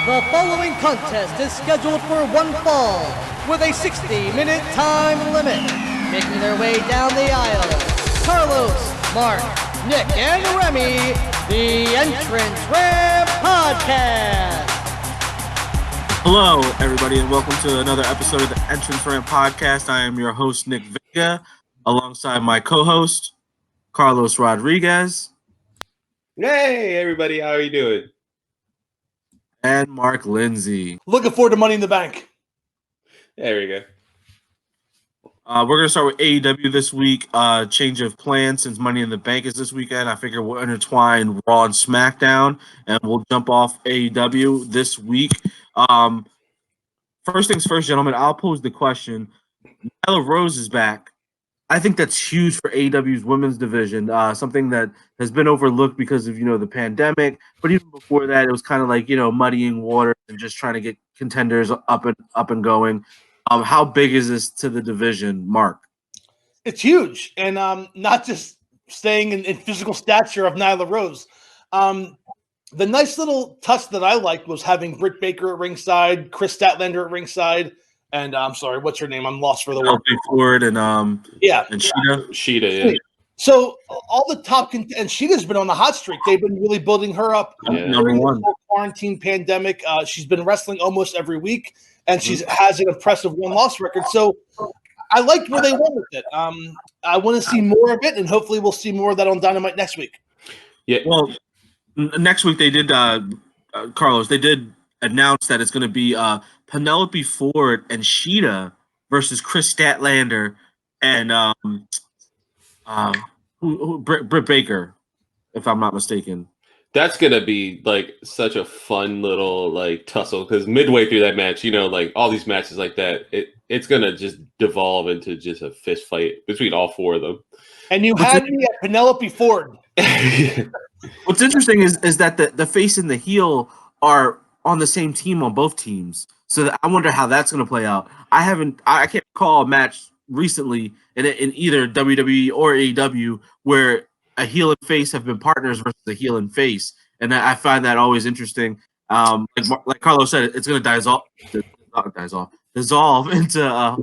The following contest is scheduled for one fall with a 60-minute time limit. Making their way down the aisle, Carlos, Mark, Nick, and Remy, the Entrance Ramp Podcast. Hello, everybody, and welcome to another episode of the Entrance Ramp Podcast. I am your host, Nick Vega, alongside my co-host, Carlos Rodriguez. Hey, everybody, how are you doing? And Mark Lindsay. Looking forward to Money in the Bank. There we go. We're going to start with AEW this week. Change of plans since Money in the Bank is this weekend. I figure we'll intertwine Raw and SmackDown, and we'll jump off AEW this week. First things first, gentlemen, I'll pose the question. Nyla Rose is back. I think that's huge for AEW's women's division, something that has been overlooked because of, the pandemic. But even before that, it was kind of like, muddying water and just trying to get contenders up and going. How big is this to the division, Mark? It's huge. And not just staying in physical stature of Nyla Rose. The nice little touch that I liked was having Britt Baker at ringside, Chris Statlander at ringside, and I'm sorry, what's her name? I'm lost for the word. Ford and Sheeta, yeah. So all the top and Sheeta's been on the hot streak. They've been really building her up during the whole quarantine pandemic. She's been wrestling almost every week, and she has an impressive one-loss record. So I liked where they went with it. I want to see more of it, and hopefully we'll see more of that on Dynamite next week. Yeah, well, next week they did, Carlos, they did announce that it's going to be Penelope Ford and Sheeta versus Chris Statlander and Britt Baker, if I'm not mistaken. That's going to be like such a fun little like tussle because midway through that match, like all these matches like that, it's going to just devolve into just a fist fight between all four of them. And you had me at Penelope Ford. What's interesting is that the face and the heel are on the same team on both teams. So I wonder how that's going to play out. I can't recall a match recently in either WWE or AEW where a heel and face have been partners versus a heel and face. And I find that always interesting. Like Carlos said, it's going to dissolve into a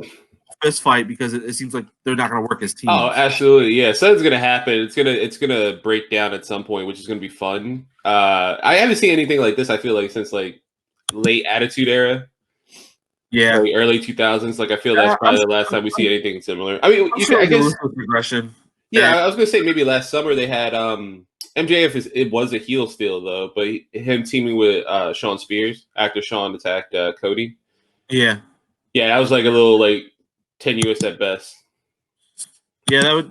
fist fight because it seems like they're not going to work as teams. Oh, absolutely. Yeah. Something's going to happen. It's going to break down at some point, which is going to be fun. I haven't seen anything like this, I feel like, since like late Attitude Era. Yeah. Like early 2000s. Like, I feel that's probably the last time we see anything similar. I mean, I guess progression. Yeah, I was going to say maybe last summer they had MJF it was a heel still, though, but him teaming with Sean Spears after Sean attacked Cody. Yeah. Yeah, that was like a little like tenuous at best. Yeah,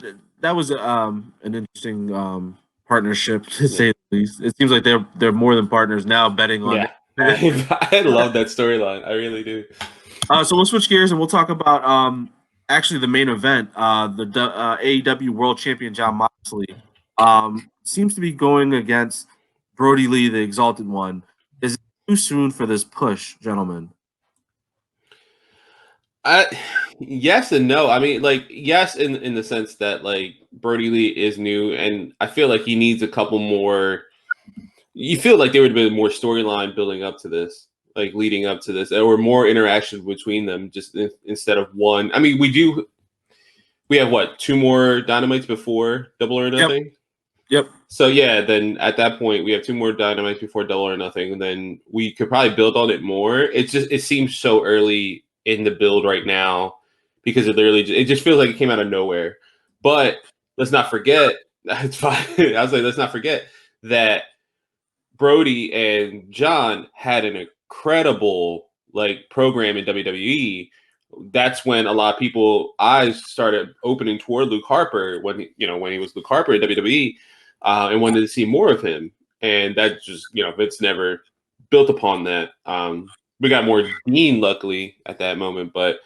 that was an interesting partnership to say the least. It seems like they're more than partners now, betting on. Yeah, I love that storyline. I really do. So we'll switch gears and we'll talk about actually the main event. The AEW World Champion Jon Moxley seems to be going against Brody Lee, the Exalted One. Is it too soon for this push, gentlemen? Yes and no. I mean, like, yes, in the sense that like Brody Lee is new, and I feel like he needs a couple more. You feel like there would have been more storyline building up to this, like leading up to this, or more interaction between them, just instead of one. I mean, we have what, 2 more Dynamites before Double or Nothing? Yep. So yeah, then at that point we have 2 more Dynamites before Double or Nothing, and then we could probably build on it more. It seems so early in the build right now because it just feels like it came out of nowhere. But let's not forget, it's fine. I was like, let's not forget that Brody and John had an incredible like program in WWE. That's when a lot of people eyes started opening toward Luke Harper when he was Luke Harper at WWE and wanted to see more of him. And that just, Vince never built upon that. We got more Dean, luckily, at that moment, but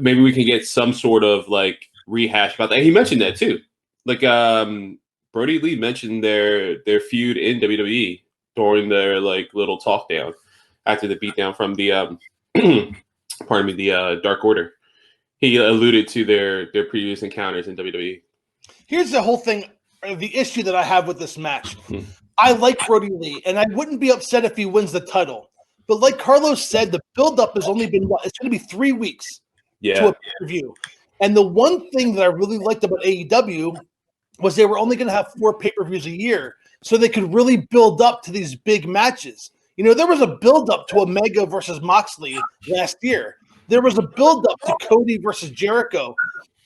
maybe we can get some sort of like rehash about that. And he mentioned that too. Like Brody Lee mentioned their feud in WWE during their like little talk down after the beatdown from the the Dark Order. He alluded to their previous encounters in WWE. Here's the whole thing, the issue that I have with this match. I like Brody Lee, and I wouldn't be upset if he wins the title. But like Carlos said, the buildup has only been it's going to be 3 weeks to a pay-per-view. And the one thing that I really liked about AEW was they were only going to have 4 pay-per-views a year, so they could really build up to these big matches. There was a build-up to Omega versus Moxley last year. There was a build-up to Cody versus Jericho.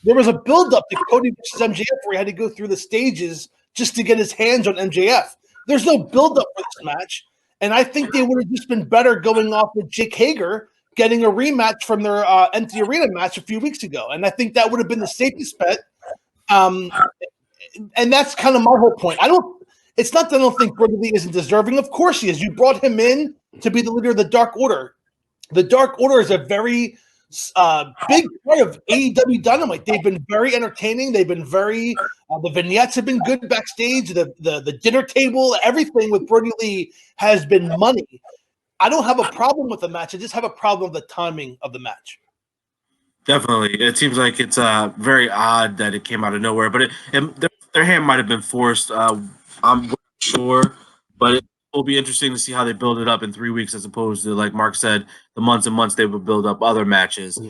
There was a build-up to Cody versus MJF where he had to go through the stages just to get his hands on MJF. There's no build-up for this match, and I think they would have just been better going off with Jake Hager getting a rematch from their empty arena match a few weeks ago, and I think that would have been the safest bet. And that's kind of my whole point. It's not that I don't think Brody Lee isn't deserving. Of course he is. You brought him in to be the leader of the Dark Order. The Dark Order is a very big part of AEW Dynamite. They've been very entertaining. They've been very the vignettes have been good backstage. The dinner table, everything with Brody Lee has been money. I don't have a problem with the match. I just have a problem with the timing of the match. Definitely. It seems like it's very odd that it came out of nowhere, but their hand might have been forced. I'm not sure, but it will be interesting to see how they build it up in 3 weeks as opposed to, like Mark said, the months and months they would build up other matches.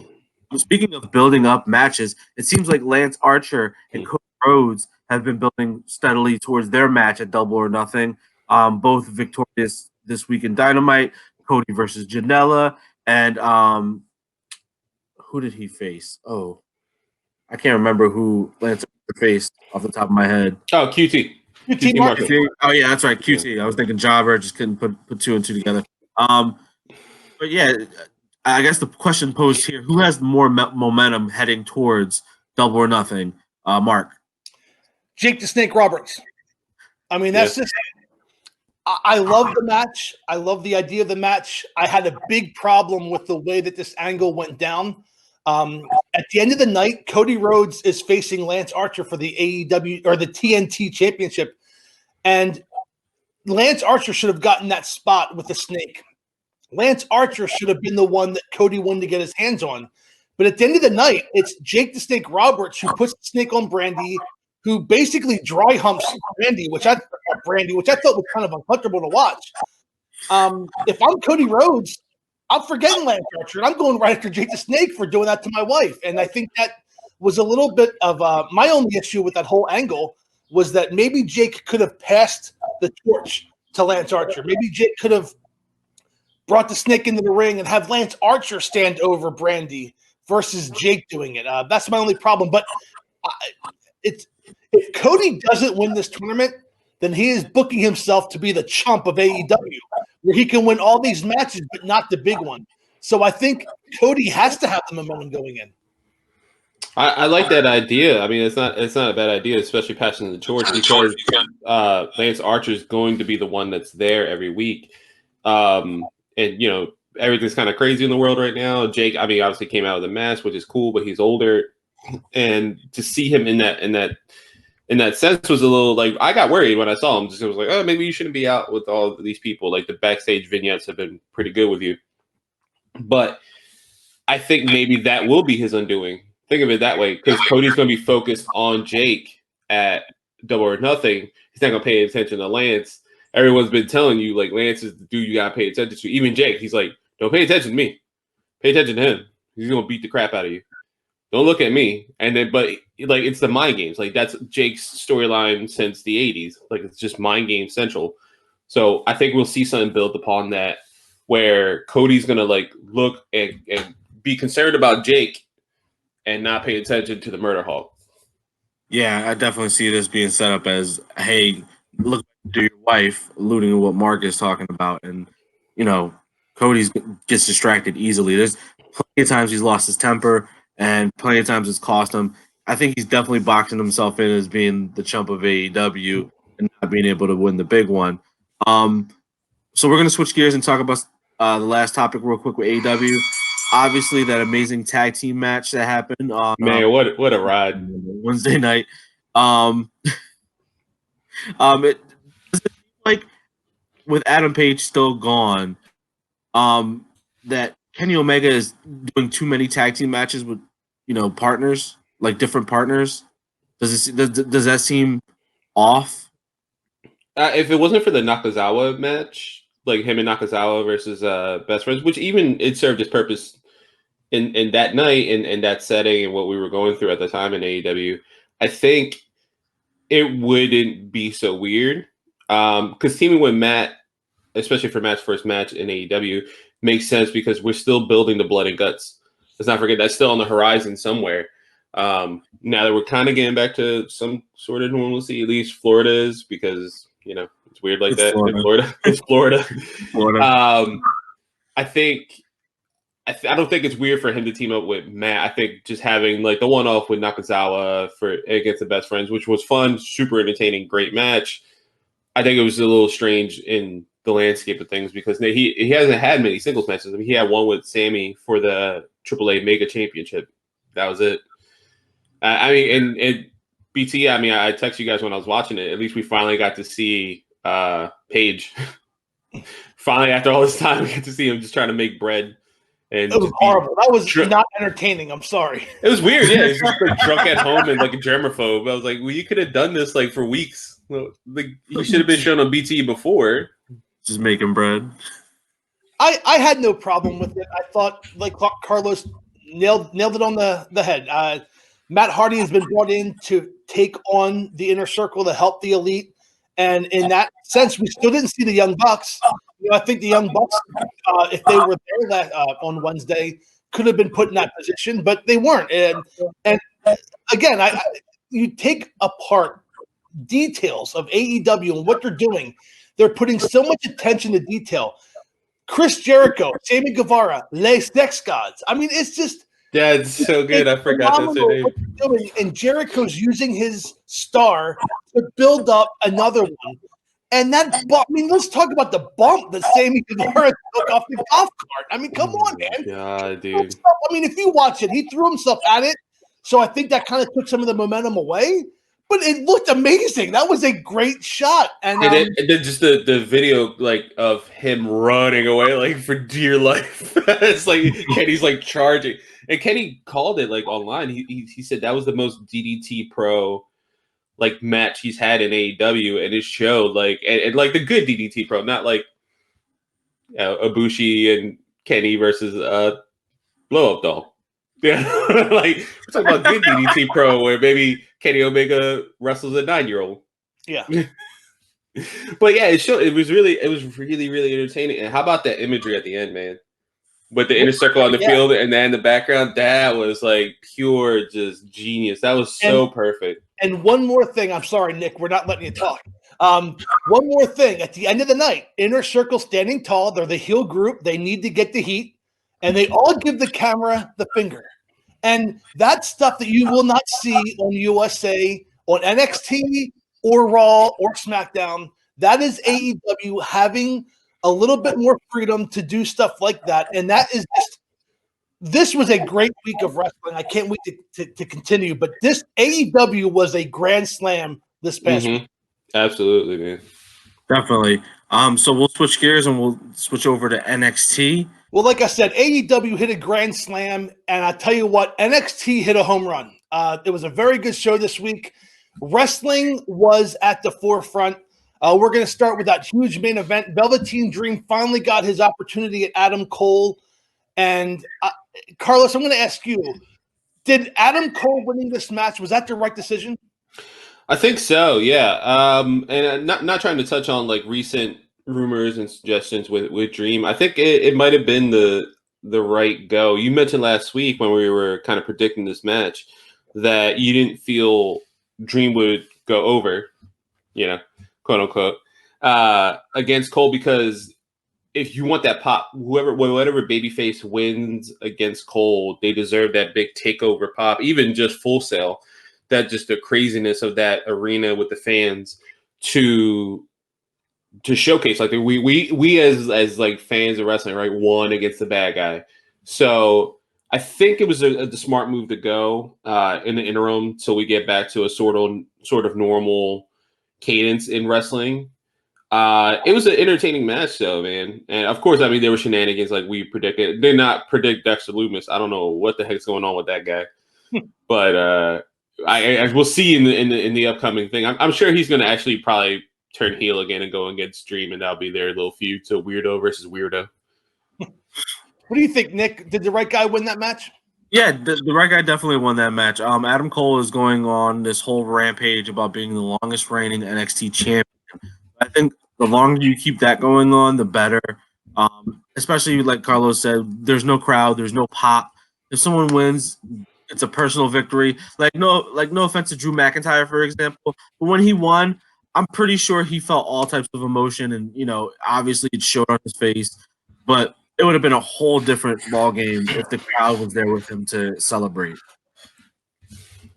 Speaking of building up matches, it seems like Lance Archer and Cody Rhodes have been building steadily towards their match at Double or Nothing. Both victorious this week in Dynamite, Cody versus Janela, and who did he face? Oh, I can't remember who Lance Archer faced off the top of my head. Oh, QT. QT Marshall. Oh, yeah, that's right, QT. I was thinking Jobber, just couldn't put 2 and 2 together. But yeah, I guess the question posed here, who has more momentum heading towards Double or Nothing? Mark. Jake the Snake Roberts. I mean, that's just – I love the match. I love the idea of the match. I had a big problem with the way that this angle went down. At the end of the night, Cody Rhodes is facing Lance Archer for the AEW or the TNT Championship. And Lance Archer should have gotten that spot with the Snake. Lance Archer should have been the one that Cody wanted to get his hands on. But at the end of the night, it's Jake the Snake Roberts who puts the snake on Brandy, who basically dry humps Brandy, which I thought was kind of uncomfortable to watch. If I'm Cody Rhodes, I'm forgetting Lance Archer, and I'm going right after Jake the Snake for doing that to my wife. And I think that was a little bit of my only issue with that whole angle was that maybe Jake could have passed the torch to Lance Archer. Maybe Jake could have brought the Snake into the ring and have Lance Archer stand over Brandy versus Jake doing it. That's my only problem. But if Cody doesn't win this tournament, then he is booking himself to be the chump of AEW, where he can win all these matches, but not the big one. So I think Cody has to have the momentum going in. I like that idea. I mean, it's not a bad idea, especially passing the torch, because Lance Archer is going to be the one that's there every week. And everything's kind of crazy in the world right now. Jake, I mean, obviously came out of the mask, which is cool, but he's older, and to see him in that sense was a little like I got worried when I saw him. Just I was like, oh, maybe you shouldn't be out with all of these people. Like the backstage vignettes have been pretty good with you, but I think maybe that will be his undoing. Think of it that way, because Cody's going to be focused on Jake at Double or Nothing. He's not going to pay attention to Lance. Everyone's been telling you, like, Lance is the dude you got to pay attention to. Even Jake, he's like, don't pay attention to me. Pay attention to him. He's going to beat the crap out of you. Don't look at me. And then, but, like, it's the mind games. Like, that's Jake's storyline since the 80s. Like, it's just mind game central. So I think we'll see something built upon that where Cody's going to, like, look and be concerned about Jake and not pay attention to the Murder Hawk. Yeah, I definitely see this being set up as, hey, look to your wife, alluding to what Mark is talking about. And, Cody gets distracted easily. There's plenty of times he's lost his temper and plenty of times it's cost him. I think he's definitely boxing himself in as being the chump of AEW and not being able to win the big one. So we're going to switch gears and talk about the last topic real quick with AEW. Obviously, that amazing tag team match that happened on what a ride Wednesday night. It like with Adam Page still gone, that Kenny Omega is doing too many tag team matches with partners, like different partners. Does that seem off? If it wasn't for the Nakazawa match, like him and Nakazawa versus Best Friends, which even it served its purpose in that night and that setting and what we were going through at the time in AEW. I think it wouldn't be so weird because teaming with Matt, especially for Matt's first match in AEW, makes sense because we're still building the blood and guts. Let's not forget that's still on the horizon somewhere. Now that we're kind of getting back to some sort of normalcy, at least Florida is, because it's weird like that in Florida. It's Florida. I don't think it's weird for him to team up with Matt. I think just having like the one-off with Nakazawa against the Best Friends, which was fun, super entertaining, great match. I think it was a little strange in the landscape of things because he hasn't had many singles matches. I mean, he had one with Sammy for the AAA Mega Championship. That was it. I mean, and BT, I mean, I texted you guys when I was watching it. At least we finally got to see Paige. Finally, after all this time, we got to see him just trying to make bread. And it was horrible. That was not entertaining. I'm sorry. It was weird. Yeah, he's just like drunk at home and like a germaphobe. I was like, well, you could have done this like for weeks. Like you should have been shown on BT before. Just making bread. I had no problem with it. I thought like Carlos nailed it on the head. Matt Hardy has been brought in to take on the Inner Circle to help the Elite, and in that sense, we still didn't see the Young Bucks. I think the Young Bucks, if they were there on Wednesday, could have been put in that position, but they weren't. And again, you take apart details of AEW and what they're doing. They're putting so much attention to detail. Chris Jericho, Sammy Guevara, Les Sex Gods. I mean, it's just it's so good. I forgot that's their name. And Jericho's using his star to build up another one. And let's talk about the bump that Sammy Guevara took off the golf cart. I mean, come on, man. Yeah, dude. I mean, if you watch it, he threw himself at it. So I think that kind of took some of the momentum away. But it looked amazing. That was a great shot. And then just the video like of him running away like for dear life. It's like Kenny's like charging. And Kenny called it like online. He said that was the most DDT Pro like match he's had in AEW, and it showed like and like the good DDT Pro, not like Ibushi and Kenny versus Blow Up Doll. Yeah, like we're talking about good DDT Pro, where maybe Kenny Omega wrestles a 9-year-old. Yeah, but yeah, it showed. It was really entertaining. And how about that imagery at the end, man? With the Inner Circle on the field and then the background, that was like pure just genius. That was so perfect. And one more thing, I'm sorry, Nick, we're not letting you talk. One more thing, at the end of the night, Inner Circle standing tall. They're the heel group. They need to get the heat. And they all give the camera the finger. And that's stuff that you will not see on USA, on NXT, or Raw, or SmackDown. That is AEW having a little bit more freedom to do stuff like that. And that is just – this was a great week of wrestling. I can't wait to continue. But this AEW was a grand slam this past week. Absolutely, man. Definitely. So we'll switch gears and we'll switch over to NXT. Well, like I said, AEW hit a grand slam, and I tell you what, NXT hit a home run. It was a very good show this week. Wrestling was at the forefront. We're going to start with that huge main event. Velveteen Dream finally got his opportunity at Adam Cole. And Carlos, I'm going to ask you, did Adam Cole winning this match, was that the right decision? I think so, yeah. And not trying to touch on like recent rumors and suggestions with Dream. I think it might have been the right go. You mentioned last week when we were kind of predicting this match that you didn't feel Dream would go over, quote unquote, against Cole, because if you want that pop, whatever babyface wins against Cole, they deserve that big takeover pop, even just Full Sail. That just the craziness of that arena with the fans to showcase, like we as like fans of wrestling, right, won against the bad guy. So I think it was the smart move to go in the interim till we get back to a sort of normal cadence in wrestling. It was an entertaining match though, man. And of course, I mean, there were shenanigans like we predicted. Did not predict Dexter Lumis. I don't know what the heck's going on with that guy, but I will see in the upcoming thing. I'm sure he's going to actually probably turn heel again and go against Dream, and that'll be their little feud. So weirdo versus weirdo. What do you think, Nick? Did the right guy win that match? Yeah, the right guy definitely won that match. Adam Cole is going on this whole rampage about being the longest reigning NXT champion. I think the longer you keep that going on, the better. Especially like Carlos said, there's no crowd, there's no pop. If someone wins, it's a personal victory. No offense to Drew McIntyre, for example, but when he won, I'm pretty sure he felt all types of emotion, and obviously it showed on his face. But it would have been a whole different ball game if the crowd was there with him to celebrate.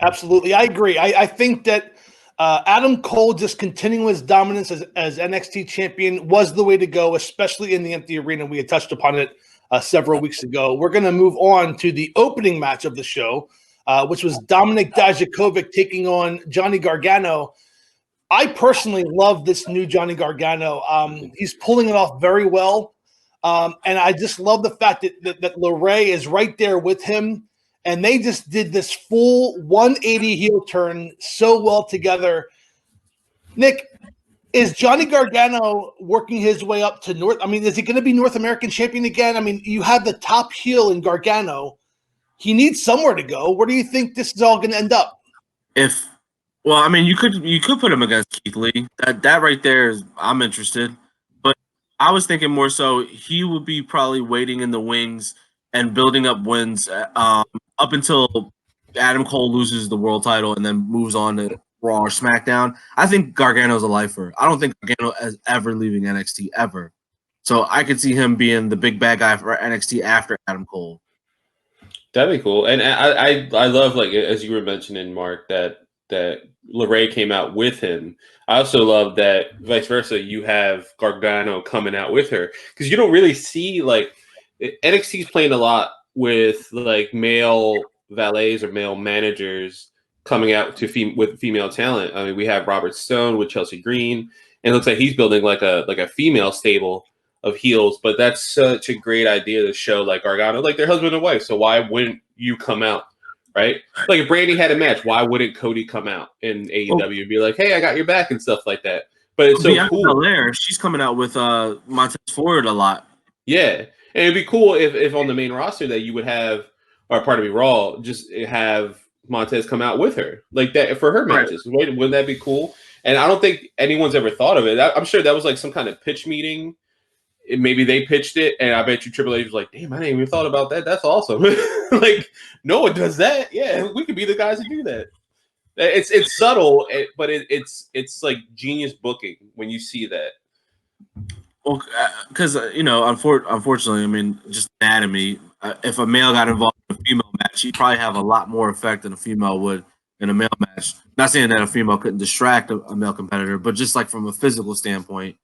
Absolutely, I agree. I think that Adam Cole just continuing his dominance as NXT champion was the way to go, especially in the empty arena. We had touched upon it several weeks ago. We're going to move on to the opening match of the show, which was Dominik Dijakovic taking on Johnny Gargano. I personally love this new Johnny Gargano. He's pulling it off very well. And I just love the fact that LeRae is right there with him. And they just did this full 180 heel turn so well together. Nick, is Johnny Gargano working his way up to North? I mean, is he going to be North American champion again? I mean, you have the top heel in Gargano. He needs somewhere to go. Where do you think this is all going to end up? You could put him against Keith Lee. That right there is, I'm interested. But I was thinking more so he would be probably waiting in the wings and building up wins up until Adam Cole loses the world title and then moves on to Raw or SmackDown. I think Gargano's a lifer. I don't think Gargano is ever leaving NXT ever. So I could see him being the big bad guy for NXT after Adam Cole. That'd be cool. And I love, like, as you were mentioning, Mark, that LeRae came out with him. I also love that vice versa, you have Gargano coming out with her, because you don't really see, like, NXT's playing a lot with like male valets or male managers coming out to with female talent. I mean, we have Robert Stone with Chelsea Green, and it looks like he's building like a female stable of heels. But that's such a great idea to show like Gargano, like they're husband and wife. So why wouldn't you come out, right? Like if Brandy had a match, why wouldn't Cody come out in AEW and be like, "Hey, I got your back" and stuff like that? But it's so cool. Belair, she's coming out with Montez Ford a lot. Yeah. And it'd be cool if on the main roster that you would have, or pardon me, Raw, just have Montez come out with her like that for her matches. Right. Wouldn't that be cool? And I don't think anyone's ever thought of it. I'm sure that was like some kind of pitch meeting. Maybe they pitched it, and I bet you Triple H was like, "Damn, I didn't even thought about that. That's awesome." Like, no one does that. Yeah, we could be the guys who do that. It's subtle, but it's like genius booking when you see that. Well, because unfortunately, I mean, just anatomy. If a male got involved in a female match, he'd probably have a lot more effect than a female would in a male match. Not saying that a female couldn't distract a male competitor, but just like from a physical standpoint.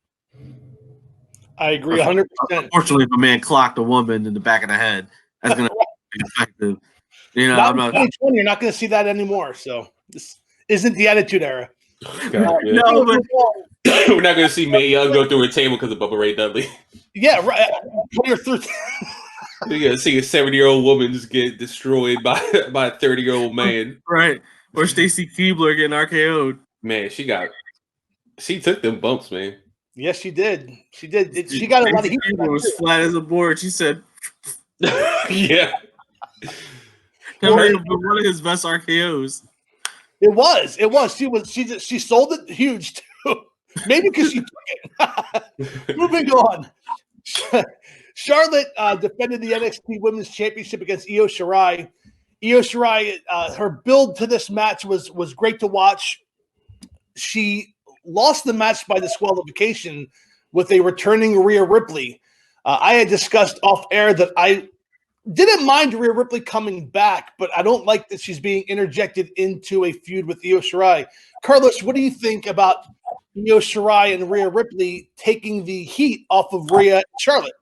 I agree 100%. Unfortunately, if a man clocked a woman in the back of the head, that's going to be effective. Not in 2020, you're not going to see that anymore. So this isn't the Attitude Era. God, yeah. No, but we're not going to see Mae Young go through a table because of Bubba Ray Dudley. Yeah, right. You're through. You're going to see a 70-year-old woman just get destroyed by a 30-year-old man. Right. Or Stacy Keibler getting RKO'd. Man, she took them bumps, man. Yes, she did. She did. She got a lot of heat. Keibler was flat as a board. She said, yeah. One of his best RKOs. It was. She sold it huge too. Maybe because she took it. Moving on. Charlotte defended the NXT Women's Championship against Io Shirai. Io Shirai, her build to this match was great to watch. She lost the match by disqualification with a returning Rhea Ripley. I had discussed off air that I didn't mind Rhea Ripley coming back, but I don't like that she's being interjected into a feud with Io Shirai. Carlos, what do you think about Io Shirai and Rhea Ripley taking the heat off of Rhea and Charlotte?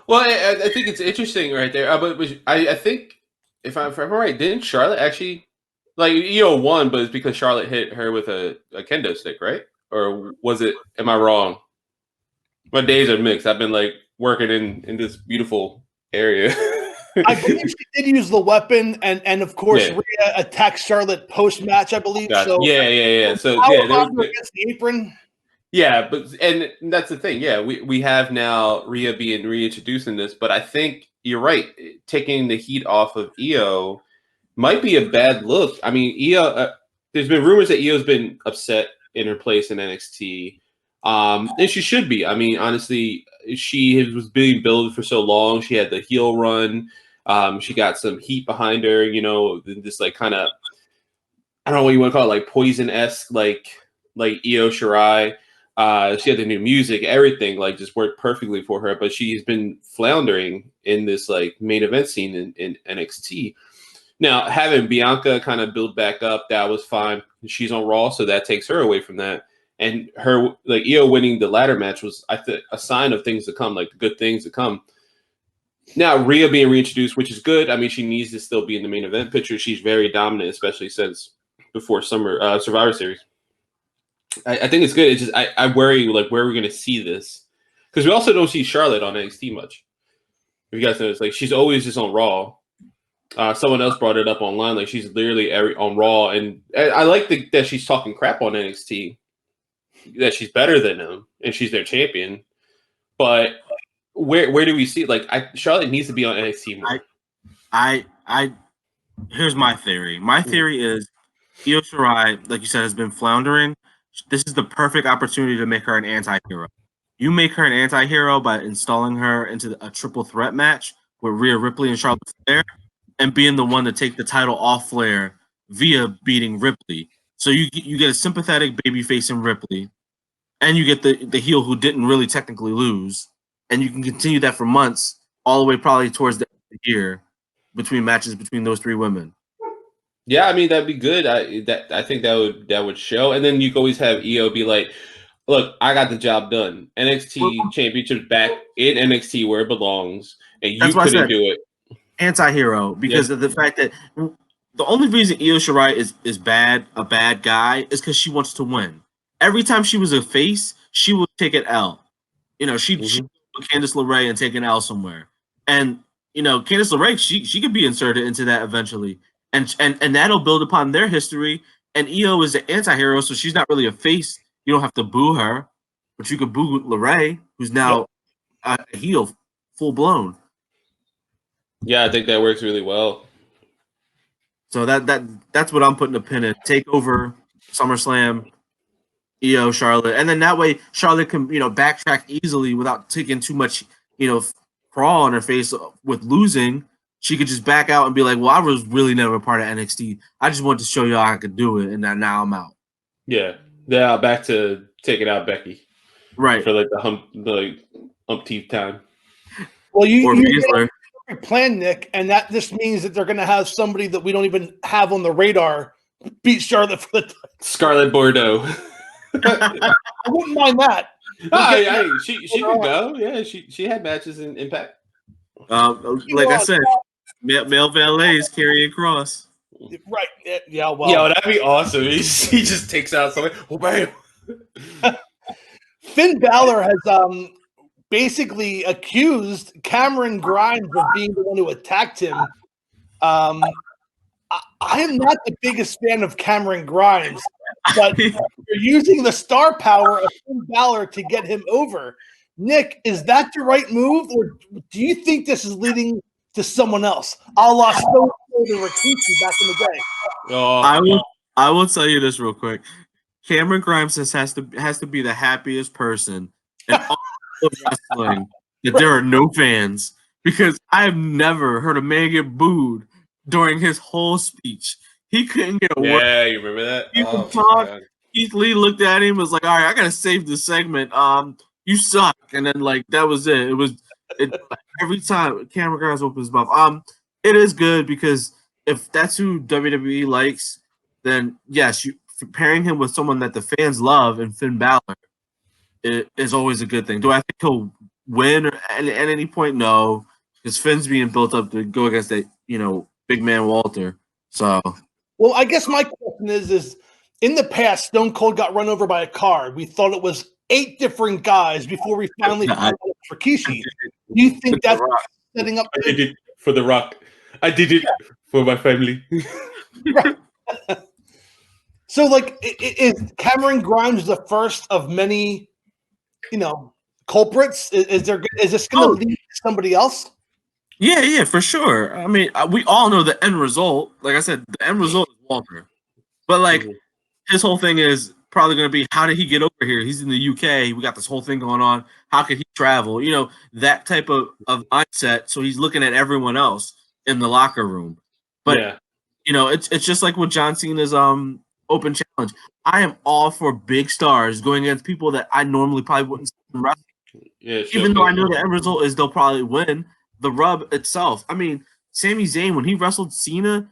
Well, I think it's interesting right there. But I think if I'm right, didn't Charlotte actually like Io won, but it's because Charlotte hit her with a kendo stick, right? Or was it? Am I wrong? My days are mixed. I've been like working in this beautiful area. I believe she did use the weapon, and of course, Yeah. Rhea attacked Charlotte post match. I believe Gotcha. so. Yeah. So Power yeah, bomb her against the apron. yeah, and that's the thing. Yeah, we have now Rhea being reintroduced in this, but I think you're right. Taking the heat off of Io might be a bad look. I mean, Io. There's been rumors that Io's been upset in her place in NXT, and she should be. I mean, honestly, she was being billed for so long. She had the heel run. She got some heat behind her. This like kind of, I don't know what you want to call it, like poison-esque, like Io Shirai. She had the new music, everything like just worked perfectly for her. But she's been floundering in this like main event scene in NXT. Now, having Bianca kind of build back up, that was fine. She's on Raw, so that takes her away from that. And her, like, Io winning the ladder match was, I think, a sign of things to come, like good things to come. Now, Rhea being reintroduced, which is good. I mean, she needs to still be in the main event picture. She's very dominant, especially since before Survivor Series. I think it's good. It's just I worry, like, where we're going to see this. Because we also don't see Charlotte on NXT much. If you guys notice, like, she's always just on Raw. Someone else brought it up online. Like she's literally on Raw, and I like that she's talking crap on NXT. That she's better than them, and she's their champion. But where do we see? Like Charlotte needs to be on NXT more. I here's my theory. My theory is Io Shirai, like you said, has been floundering. This is the perfect opportunity to make her an anti-hero. You make her an anti-hero by installing her into a triple threat match with Rhea Ripley and Charlotte Flair, and being the one to take the title off Flair via beating Ripley. So you get a sympathetic babyface in Ripley, and you get the heel who didn't really technically lose, and you can continue that for months, all the way probably towards the end of the year, between matches between those three women. Yeah, I mean that'd be good. I think that would show, and then you can always have Io be like, "Look, I got the job done. NXT Championship back in NXT where it belongs, and you couldn't do it." Anti-hero because of the fact that the only reason Io Shirai is a bad guy is because she wants to win. Every time she was a face, she would take an L. She Candice LeRae and take an L somewhere. And Candice LeRae, she could be inserted into that eventually. And that'll build upon their history. And Io is the anti-hero, so she's not really a face. You don't have to boo her, but you could boo LeRae, who's now a heel, full blown. Yeah, I think that works really well. So that's what I'm putting a pin in. Take over SummerSlam, Io, Charlotte, and then that way Charlotte can backtrack easily without taking too much crawl on her face with losing. She could just back out and be like, "Well, I was really never a part of NXT. I just wanted to show y'all I could do it, and now I'm out." Yeah, back to taking out Becky, right? For like the umpteenth time. Well, you plan, Nick, and that just means that they're going to have somebody that we don't even have on the radar beat Charlotte for the Scarlett Bordeaux. I wouldn't mind that. She could go. Yeah, she had matches in Impact. Like I said, male valets carrying cross. Right. Yeah. Well. Yeah, that'd be awesome. He just takes out somebody. Oh, bam. Finn Balor has basically accused Cameron Grimes of being the one who attacked him. I am not the biggest fan of Cameron Grimes, but you're using the star power of Finn Balor to get him over. Nick, is that the right move, or do you think this is leading to someone else? A la Stone Cold and Rikishi back in the day. I will tell you this real quick. Cameron Grimes has to be the happiest person in all of wrestling that there are no fans, because I have never heard a man get booed during his whole speech. He couldn't get a word. Yeah, you remember that? He would talk. Keith Lee looked at him and was like, "All right, I gotta save this segment. You suck." And then that was it. Every time Cameron Grimes opens his mouth. It is good because if that's who WWE likes, then yes, pairing him with someone that the fans love and Finn Balor is always a good thing. Do I think he'll win at any point? No, because Finn's being built up to go against that big man Walter. So, well, I guess my question is in the past, Stone Cold got run over by a car. We thought it was 8 different guys before we finally found out for Rikishi. Do you think that's setting up? for The Rock. I did it for my family. So, like, is Cameron Grimes the first of many, culprits? Is this going to lead to somebody else? Yeah, for sure. I mean, we all know the end result. Like I said, the end result is Walter. But, like, his whole thing is probably going to be, how did he get over here? He's in the UK. We got this whole thing going on. How could he travel? That type of mindset. So he's looking at everyone else in the locker room. But, it's just like with John Cena's open challenge. I am all for big stars going against people that I normally probably wouldn't see in wrestling. Yeah, even though I know the end result is they'll probably win. The rub itself. I mean, Sami Zayn, when he wrestled Cena,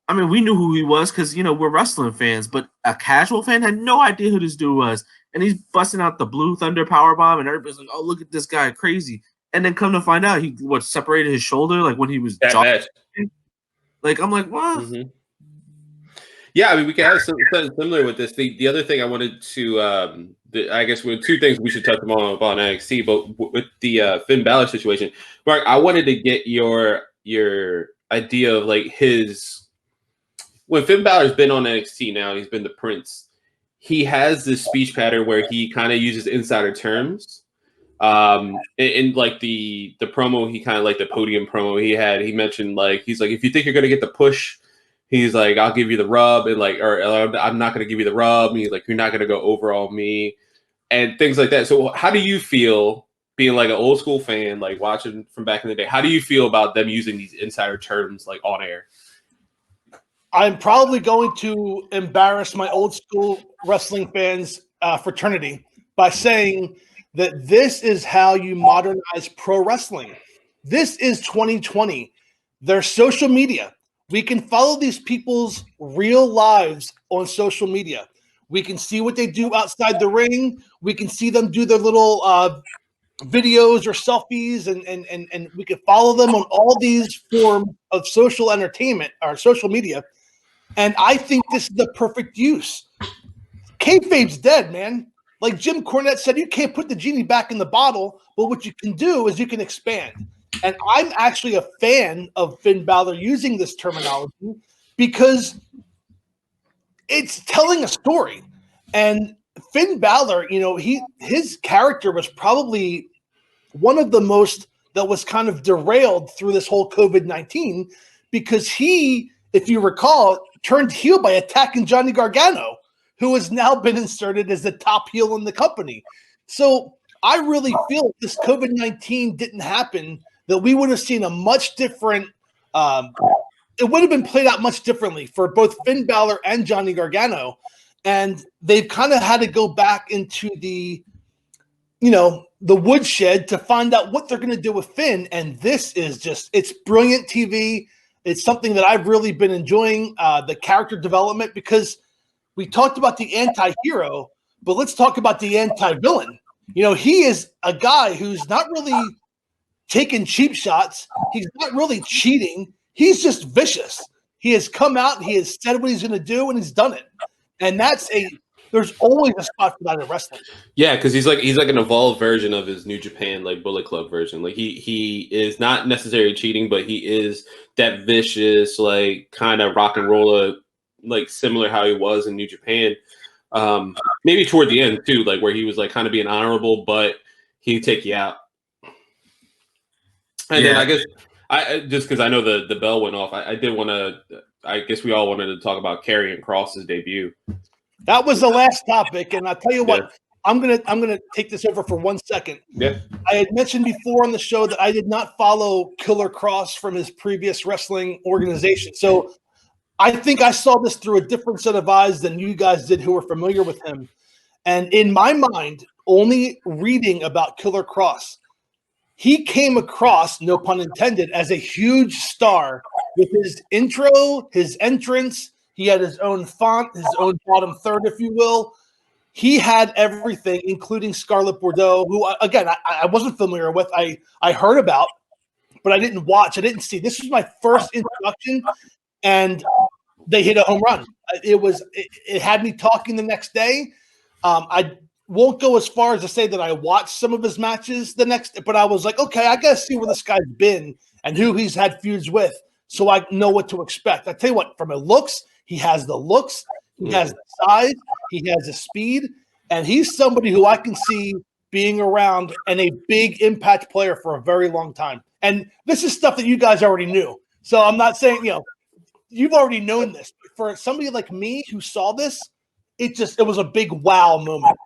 I mean, we knew who he was because, we're wrestling fans, but a casual fan had no idea who this dude was. And he's busting out the Blue Thunder powerbomb, and everybody's like, oh, look at this guy, crazy. And then come to find out, he separated his shoulder, like when he was jogging. Like, I'm like, what? Mm-hmm. Yeah, I mean, we can have something similar with this. The other thing I wanted to, I guess, with two things we should touch upon NXT, but with the Finn Balor situation, Mark, I wanted to get your idea of like when Finn Balor's been on NXT now, he's been the Prince. He has this speech pattern where he kind of uses insider terms. In like the promo, he kind of like the podium promo he mentioned, like, he's like, if you think you're gonna get the push, he's like, I'll give you the rub, and like, or I'm not going to give you the rub. And he's like, you're not going to go over on me, and things like that. So how do you feel being like an old school fan, like watching from back in the day? How do you feel about them using these insider terms like on air? I'm probably going to embarrass my old school wrestling fans fraternity by saying that this is how you modernize pro wrestling. This is 2020. There's social media. We can follow these people's real lives on social media. We can see what they do outside the ring. We can see them do their little videos or selfies, and we can follow them on all these forms of social entertainment or social media. And I think this is the perfect use. Kayfabe's dead, man. Like Jim Cornette said, you can't put the genie back in the bottle, but what you can do is you can expand. And I'm actually a fan of Finn Balor using this terminology because it's telling a story. And Finn Balor, his character was probably one of the most that was kind of derailed through this whole COVID-19 because he, if you recall, turned heel by attacking Johnny Gargano, who has now been inserted as the top heel in the company. So I really feel if this COVID-19 didn't happen, that we would have seen a much different it would have been played out much differently for both Finn Balor and Johnny Gargano. And they've kind of had to go back into the woodshed to find out what they're going to do with Finn. And this is it's brilliant TV. It's something that I've really been enjoying, the character development, because we talked about the anti-hero, but let's talk about the anti-villain. He is a guy who's not really taking cheap shots. He's not really cheating. He's just vicious. He has come out, he has said what he's going to do, and he's done it. And there's always a spot for that in wrestling. Yeah, because he's like an evolved version of his New Japan, like Bullet Club version. Like he is not necessarily cheating, but he is that vicious, like kind of rock and roller, like similar how he was in New Japan. Maybe toward the end too, like where he was like kind of being honorable, but he'd take you out. And then I guess just because I know the bell went off, I did want to. I guess we all wanted to talk about Karrion Kross's debut. That was the last topic, and I'll tell you what, I'm gonna take this over for 1 second. Yeah. I had mentioned before on the show that I did not follow Killer Kross from his previous wrestling organization. So I think I saw this through a different set of eyes than you guys did who were familiar with him. And in my mind, only reading about Killer Kross, he came across, no pun intended, as a huge star with his intro, his entrance. He had his own font, his own bottom third, if you will. He had everything, including Scarlett Bordeaux, who, again, I wasn't familiar with. I heard about, but I didn't watch. I didn't see. This was my first introduction, and they hit a home run. It had me talking the next day. I won't go as far as to say that I watched some of his matches but I was like, okay, I gotta see where this guy's been and who he's had feuds with, so I know what to expect. I tell you what, from his looks, he has the looks, he has the size, he has the speed, and he's somebody who I can see being around and a big impact player for a very long time. And this is stuff that you guys already knew. So I'm not saying, you've already known this. For somebody like me who saw this, it was a big wow moment.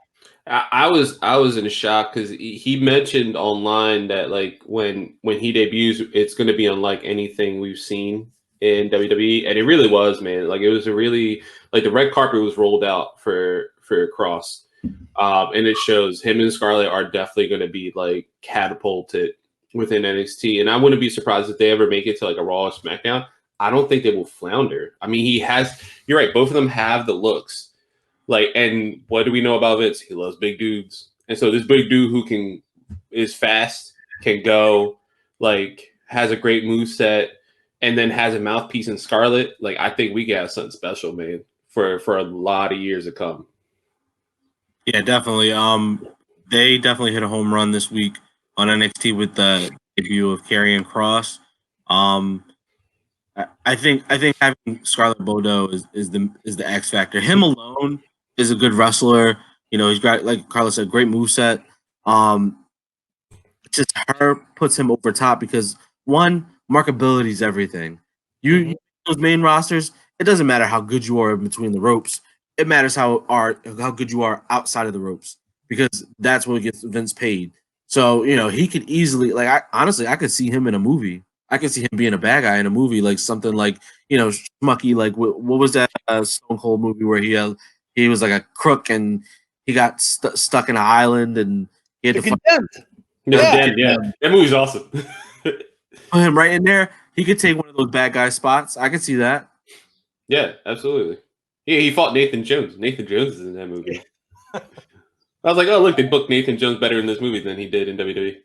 I was in shock because he mentioned online that like when he debuts, it's going to be unlike anything we've seen in WWE, and it really was, man. Like it was a really like the red carpet was rolled out for Cross, and it shows him and Scarlett are definitely going to be like catapulted within NXT, and I wouldn't be surprised if they ever make it to like a Raw or SmackDown. I don't think they will flounder. I mean, you're right. Both of them have the looks. Like, and what do we know about Vince? He loves big dudes. And so this big dude who is fast, can go, like, has a great moveset, and then has a mouthpiece in Scarlett. Like, I think we can have something special, man, for a lot of years to come. Yeah, definitely. They definitely hit a home run this week on NXT with the debut of Karrion Kross. I think having Scarlett Bordeaux is the X factor. Him alone is a good wrestler. He's got, like Carlos said, great moveset. Just her puts him over top because one, markability is everything. You those main rosters, it doesn't matter how good you are between the ropes. It matters how good you are outside of the ropes, because that's what gets Vince paid. So, he could easily, like, I could see him in a movie. I could see him being a bad guy in a movie, like something like, schmucky, like what was that Stone Cold movie where he was like a crook and he got stuck in an island and he had to Condemned. Yeah. That movie's awesome. Put him right in there. He could take one of those bad guy spots. I could see that. Yeah, absolutely. He fought Nathan Jones. Nathan Jones is in that movie. I was like, oh, look, they booked Nathan Jones better in this movie than he did in WWE.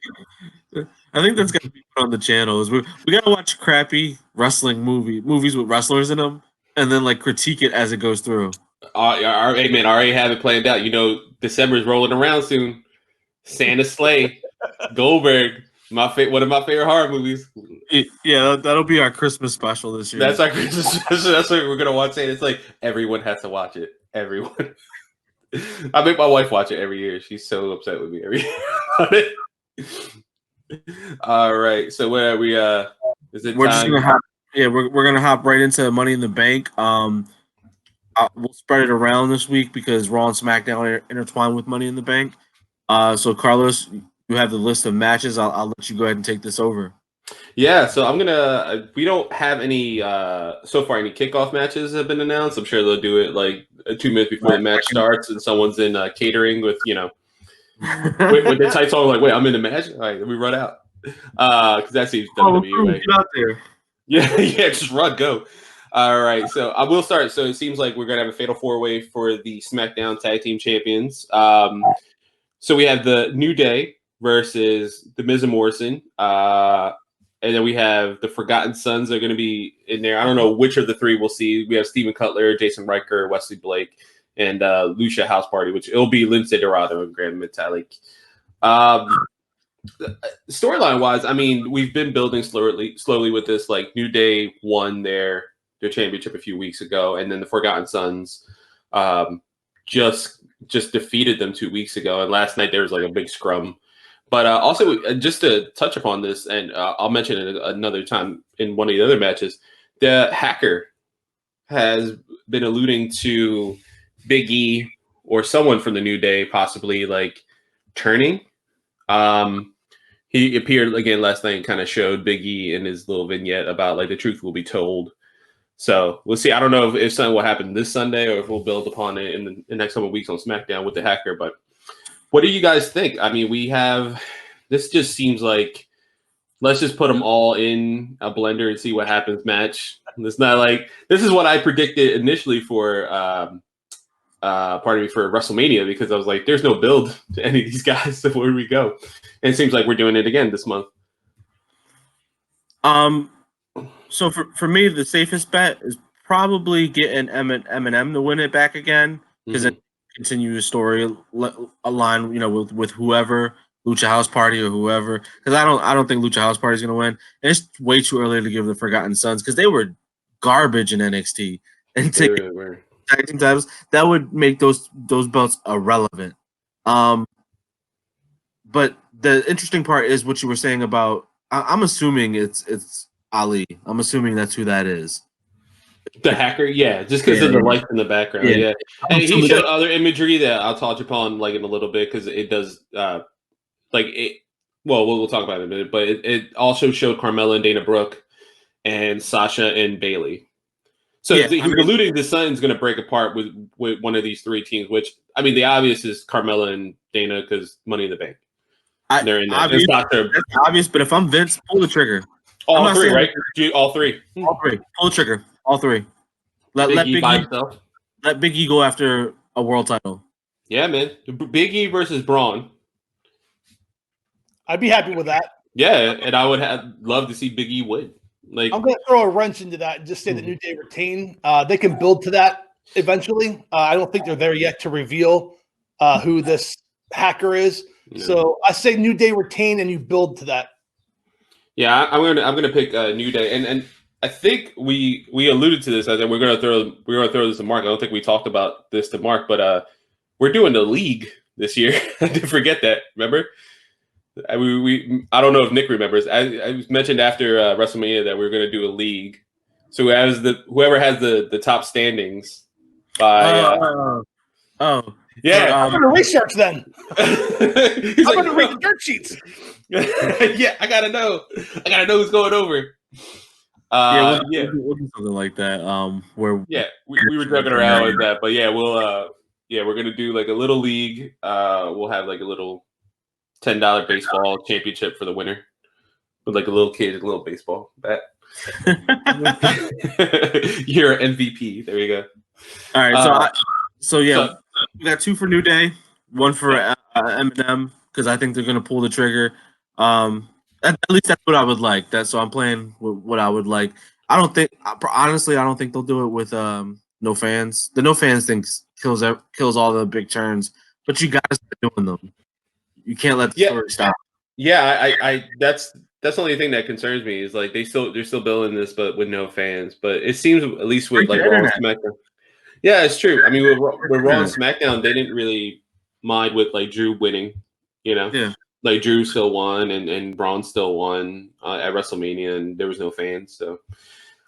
I think that's gonna be put on the channels. We gotta watch crappy wrestling movies with wrestlers in them, and then like critique it as it goes through. Hey man, I already have it planned out. December is rolling around soon. Santa Slay, Goldberg, one of my favorite horror movies. Yeah, that'll be our Christmas special this year. That's our Christmas special. That's what we're gonna watch. It's like everyone has to watch it. Everyone. I make my wife watch it every year. She's so upset with me every year. All right. So where are we? Is it? We're time? just gonna hop. Yeah, we're gonna hop right into Money in the Bank. We'll spread it around this week because Raw and SmackDown are intertwined with Money in the Bank. So Carlos, you have the list of matches. I'll let you go ahead and take this over. Yeah, so I'm gonna. We don't have any so far. Any kickoff matches have been announced. I'm sure they'll do it like 2 minutes before the match starts, and someone's in catering with with the tights on. Like, wait, I'm in the match. All right, let me run out because that seems WWE. Right? Get out there. Yeah, just run, go. All right, so I will start. So it seems like we're gonna have a fatal 4-way for the SmackDown Tag Team Champions. So we have the New Day versus the Miz and Morrison. And then we have the Forgotten Sons are going to be in there. I don't know which of the three we'll see. We have Steven Cutler, Jason Riker, Wesley Blake, and Lucia House Party, which it'll be Lindsay Dorado and Grand Metalik. Storyline-wise, I mean, we've been building slowly with this. Like, New Day won their championship a few weeks ago, and then the Forgotten Sons just defeated them 2 weeks ago. And last night there was like a big scrum. But also, just to touch upon this, and I'll mention it another time in one of the other matches, the Hacker has been alluding to Big E or someone from the New Day possibly like turning. He appeared again last night and kind of showed Big E in his little vignette about like the truth will be told. So we'll see. I don't know if something will happen this Sunday or if we'll build upon it in the next couple of weeks on SmackDown with the Hacker, but what do you guys think? I mean, this just seems like let's just put them all in a blender and see what happens match. It's not like this is what I predicted initially for for WrestleMania, because I was like, there's no build to any of these guys. So where do we go? And it seems like we're doing it again this month. So for me, the safest bet is probably getting Eminem to win it back again, because continue the story align, with whoever Lucha House Party or whoever. Because I don't think Lucha House Party is going to win. And it's way too early to give the Forgotten Sons because they were garbage in NXT and take tag team titles. That would make those belts irrelevant. But the interesting part is what you were saying about. I'm assuming it's Ali. I'm assuming that's who that is. The hacker, yeah, just because of the light in the background, yeah. And he showed other imagery that I'll touch upon like in a little bit because it does, like it. Well, we'll talk about it in a minute, but it also showed Carmella and Dana Brooke and Sasha and Bailey. So he's alluding to Son's going to break apart with one of these three teams. Which I mean, the obvious is Carmella and Dana because Money in the Bank. They're in that. That's obvious, but if I'm Vince, pull the trigger. All three, right? All three. All three. Pull the trigger. All three. Let Big E go after a world title. Yeah, man. Big E versus Braun. I'd be happy with that. Yeah, and I would love to see Big E win. Like, I'm going to throw a wrench into that and just say that New Day retain. They can build to that eventually. I don't think they're there yet to reveal who this hacker is. No. So I say New Day retain, and you build to that. Yeah, I'm gonna pick New Day, and I think we alluded to this. I think we're gonna throw this to Mark. I don't think we talked about this to Mark, but we're doing the league this year. I didn't forget that. Remember? I don't know if Nick remembers. I mentioned after WrestleMania that we were gonna do a league. So whoever has the top standings by. Yeah, I'm going to research then. I'm going to read the dirt sheets. Yeah, I gotta know who's going over. We'll do something like that. Where we were joking around with that, but yeah, we're gonna do like a little league. We'll have like a little $10 baseball championship for the winner with like a little kid, a little baseball bat. You're an MVP. There you go. All right, so we got 2 for New Day, 1 for Eminem because I think they're going to pull the trigger. At least that's what I would like. So I'm playing with what I would like. I don't think they'll do it with no fans. The no fans thing kills all the big turns, but you got to start doing them. You can't let the story stop. Yeah, I that's the only thing that concerns me is like they're still building this, but with no fans. But it seems at least with like Raw and SmackDown. Yeah, it's true. I mean, with Raw and SmackDown, they didn't really mind with like Drew winning. Yeah. Like Drew still won and Braun still won at WrestleMania, and there was no fans. So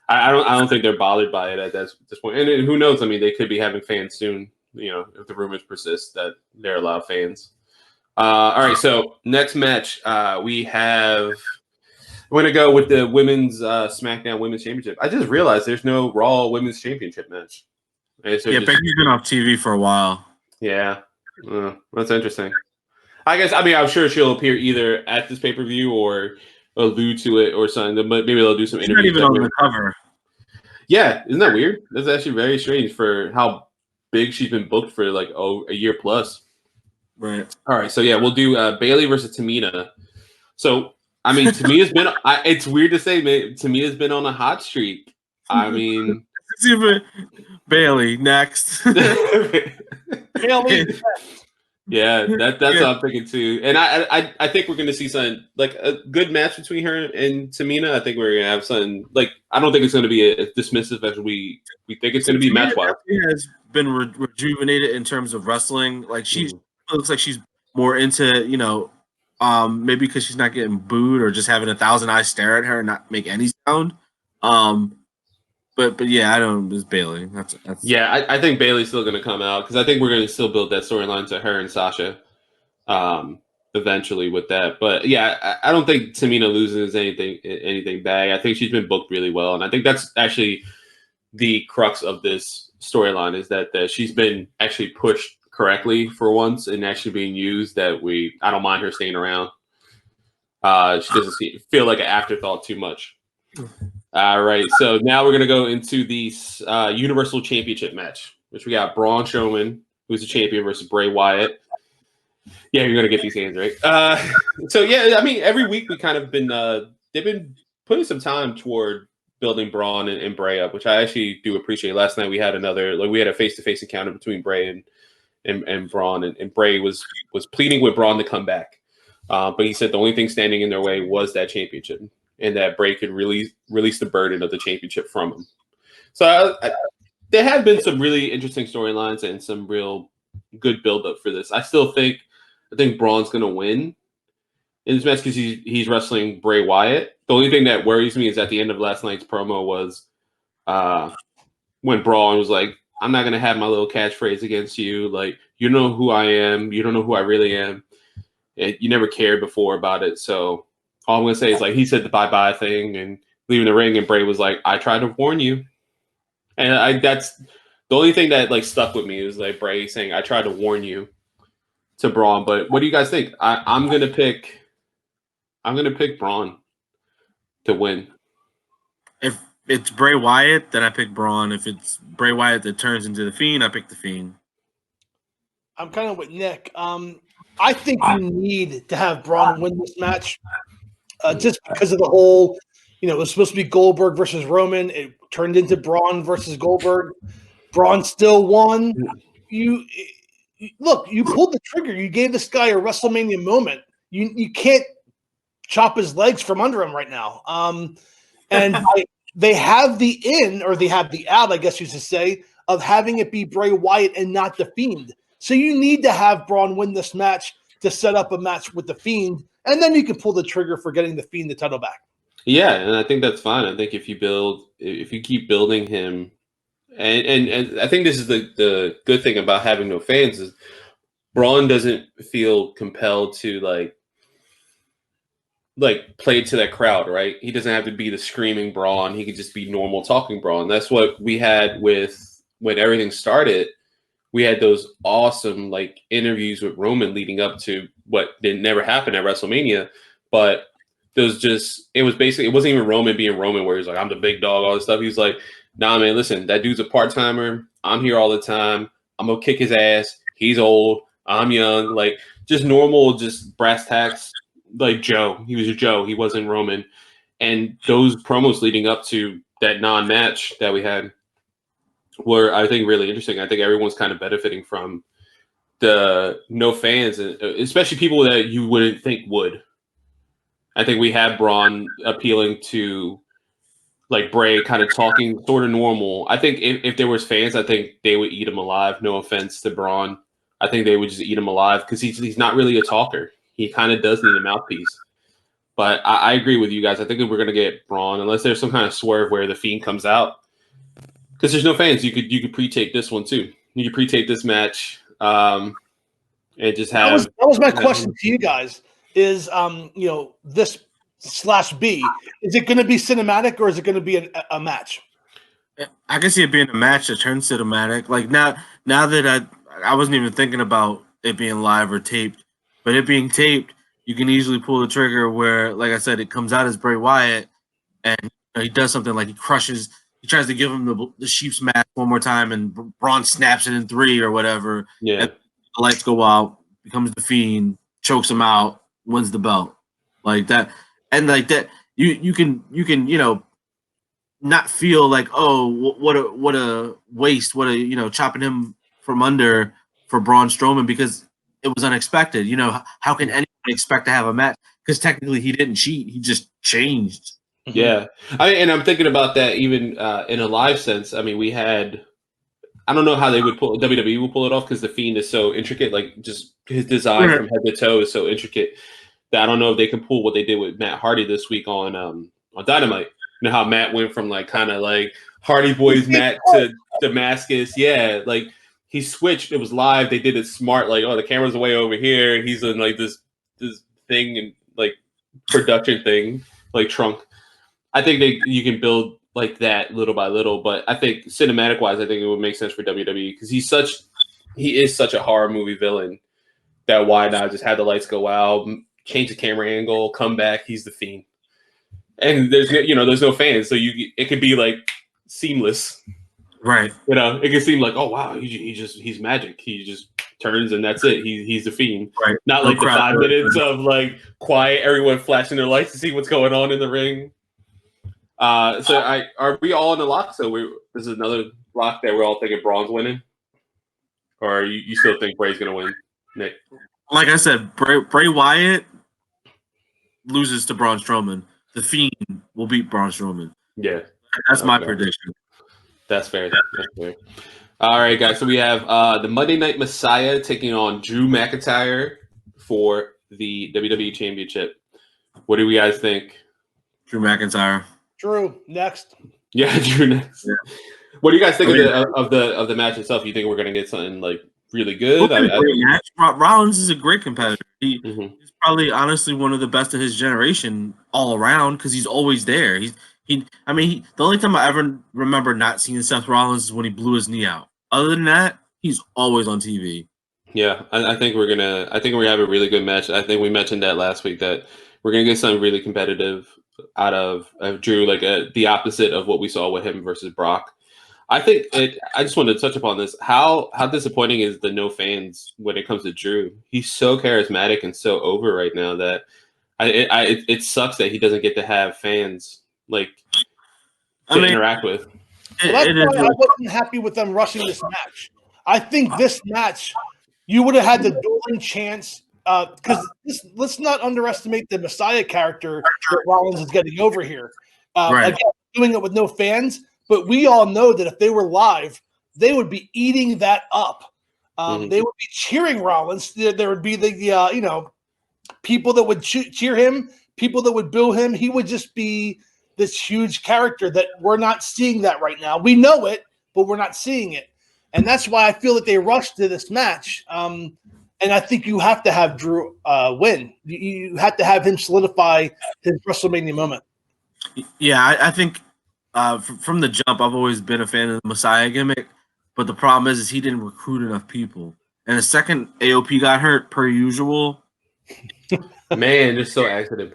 I don't think they're bothered by it at this point. And who knows? I mean, they could be having fans soon. If the rumors persist that they're allowed fans. All right. So next match, we have. We're gonna go with the women's SmackDown Women's Championship. I just realized there's no Raw Women's Championship match. So Becky's been off TV for a while. Yeah, that's interesting. I guess I'm sure she'll appear either at this pay-per-view or allude to it or something. But maybe they'll do some interviews. Not even on the cover. Yeah, isn't that weird? That's actually very strange for how big she's been booked for like a year plus. Right. All right. So yeah, we'll do Bayley versus Tamina. So I mean, Tamina's been. It's weird to say, man. Tamina's been on a hot streak. I mean, Bayley next. Bayley. Yeah, that's what I'm thinking too. And I think we're going to see something like a good match between her and Tamina. I think we're going to have something like I don't think it's going to be as dismissive as we think it's going to be match wise. She has been rejuvenated in terms of wrestling. Like she looks like she's more into maybe because she's not getting booed or just having 1,000 eyes stare at her and not make any sound. But yeah, I don't. It's Bayley. That's yeah. I think Bayley's still going to come out because I think we're going to still build that storyline to her and Sasha, eventually with that. But yeah, I don't think Tamina loses anything bad. I think she's been booked really well, and I think that's actually the crux of this storyline is that she's been actually pushed correctly for once and actually being used. I don't mind her staying around. She doesn't feel like an afterthought too much. All right, so now we're going to go into the Universal Championship match, which we got Braun Strowman, who's the champion, versus Bray Wyatt. Yeah, you're going to get these hands, right? So, yeah, I mean, every week we kind of been they've been putting some time toward building Braun and Bray up, which I actually do appreciate. Last night we had a face-to-face encounter between Bray and Braun, and Bray was pleading with Braun to come back. But he said the only thing standing in their way was that championship, and that Bray could release the burden of the championship from him. So there have been some really interesting storylines and some real good build-up for this. I think Braun's going to win in this match because he's wrestling Bray Wyatt. The only thing that worries me is at the end of last night's promo was when Braun was like, I'm not going to have my little catchphrase against you. Like, you know who I am. You don't know who I really am. You never cared before about it. So all I'm going to say is, like, he said the bye-bye thing and leaving the ring, and Bray was like, I tried to warn you. And that's the only thing that, like, stuck with me is, like, Bray saying, I tried to warn you to Braun. But what do you guys think? I'm going to pick Braun to win. If it's Bray Wyatt, then I pick Braun. If it's Bray Wyatt that turns into the Fiend, I pick the Fiend. I'm kind of with Nick. I think you need to have Braun win this match just because of the whole, it was supposed to be Goldberg versus Roman. It turned into Braun versus Goldberg. Braun still won. You pulled the trigger. You gave this guy a WrestleMania moment. You can't chop his legs from under him right now. And they have the in, or they have the out, I guess you should say, of having it be Bray Wyatt and not the Fiend. So you need to have Braun win this match to set up a match with the Fiend, and then you can pull the trigger for getting the Fiend the title back. Yeah, and I think that's fine. I think if you keep building him, and I think this is the good thing about having no fans is Braun doesn't feel compelled to like play to that crowd, right? He doesn't have to be the screaming Braun. He could just be normal talking Braun. That's what we had when everything started. We had those awesome like interviews with Roman leading up to what didn't never happen at WrestleMania, but it wasn't even Roman being Roman where he's like, I'm the big dog, all this stuff. He's like, nah, man, listen, that dude's a part-timer. I'm here all the time. I'm gonna kick his ass. He's old. I'm young. Like, just normal, just brass tacks, like Joe. He was a Joe. He wasn't Roman. And those promos leading up to that non-match that we had were, I think, really interesting. I think everyone's kind of benefiting from the no fans, especially people that you wouldn't think would. I think we had Braun appealing to like Bray kind of talking sort of normal. I think if there was fans, I think they would eat him alive. No offense to Braun. I think they would just eat him alive because he's not really a talker. He kind of does need a mouthpiece. But I agree with you guys. I think if we're going to get Braun, unless there's some kind of swerve where the Fiend comes out, because there's no fans, you could pre-tape this one too. You could pre-tape this match and just have. That was my question to you guys. Is this /B, is it going to be cinematic or is it going to be a match? I can see it being a match that turns cinematic. Like now that I wasn't even thinking about it being live or taped, but it being taped, you can easily pull the trigger where, like I said, it comes out as Bray Wyatt and he does something like he tries to give him the sheep's mask one more time and Braun snaps it in 3 or whatever. Yeah. And the lights go out, becomes the Fiend, chokes him out, wins the belt. Like that. And like that, you can not feel like, oh, what a waste, chopping him from under for Braun Strowman because it was unexpected. How can anyone expect to have a match? Because technically he didn't cheat, he just changed. Yeah, and I'm thinking about that even in a live sense. I mean, we had, I don't know how they would WWE will pull it off because the Fiend is so intricate, like just his design from head to toe is so intricate. I don't know if they can pull what they did with Matt Hardy this week on Dynamite. You know how Matt went from like kind of like Hardy Boys Matt to Damascus. Yeah, like he switched. It was live. They did it smart. Like, oh, the camera's way over here, and he's in like this thing and like production thing, like trunk. I think you can build like that little by little, but I think cinematic wise, I think it would make sense for WWE because he is such a horror movie villain that why not just have the lights go out, change the camera angle, come back. He's the Fiend, and there's no fans, so it could be like seamless, right? It could seem like, oh wow, he's magic. He just turns and that's it. He's the Fiend, right? Not like the 5 minutes of like quiet, everyone flashing their lights to see what's going on in the ring. Are we all in the lock? So this is another lock that we're all thinking Braun's winning. or you still think Bray's going to win, Nick? Like I said, Bray Wyatt loses to Braun Strowman. The Fiend will beat Braun Strowman. Yeah. That's my prediction. That's fair. That's fair. All right, guys. So we have the Monday Night Messiah taking on Drew McIntyre for the WWE Championship. What do you guys think? Drew McIntyre. Drew, next. Yeah, Drew next. Yeah. What do you guys think of the match itself? You think we're going to get something like really good? Rollins is a great competitor. He's probably honestly one of the best of his generation all around because he's always there. The only time I ever remember not seeing Seth Rollins is when he blew his knee out. Other than that, he's always on TV. Yeah, I think we're gonna have a really good match. I think we mentioned that last week that we're gonna get something really competitive out of Drew, like the opposite of what we saw with him versus Brock. I just wanted to touch upon this. How disappointing is the no fans when it comes to Drew? He's so charismatic and so over right now that it sucks that he doesn't get to have fans to interact with. Well, that's why I wasn't happy with them rushing this match. I think this match, you would have had the dueling chance because let's not underestimate the Messiah character that Rollins is getting over here. Again, doing it with no fans, but we all know that if they were live, they would be eating that up. They would be cheering Rollins. There would be the people that would cheer him, people that would boo him. He would just be this huge character that we're not seeing that right now. We know it, but we're not seeing it. And that's why I feel that they rushed to this match. And I think you have to have Drew win. You have to have him solidify his WrestleMania moment. Yeah, I think from the jump, I've always been a fan of the Messiah gimmick. But the problem is he didn't recruit enough people. And the second AOP got hurt, per usual. Man, they're so accident.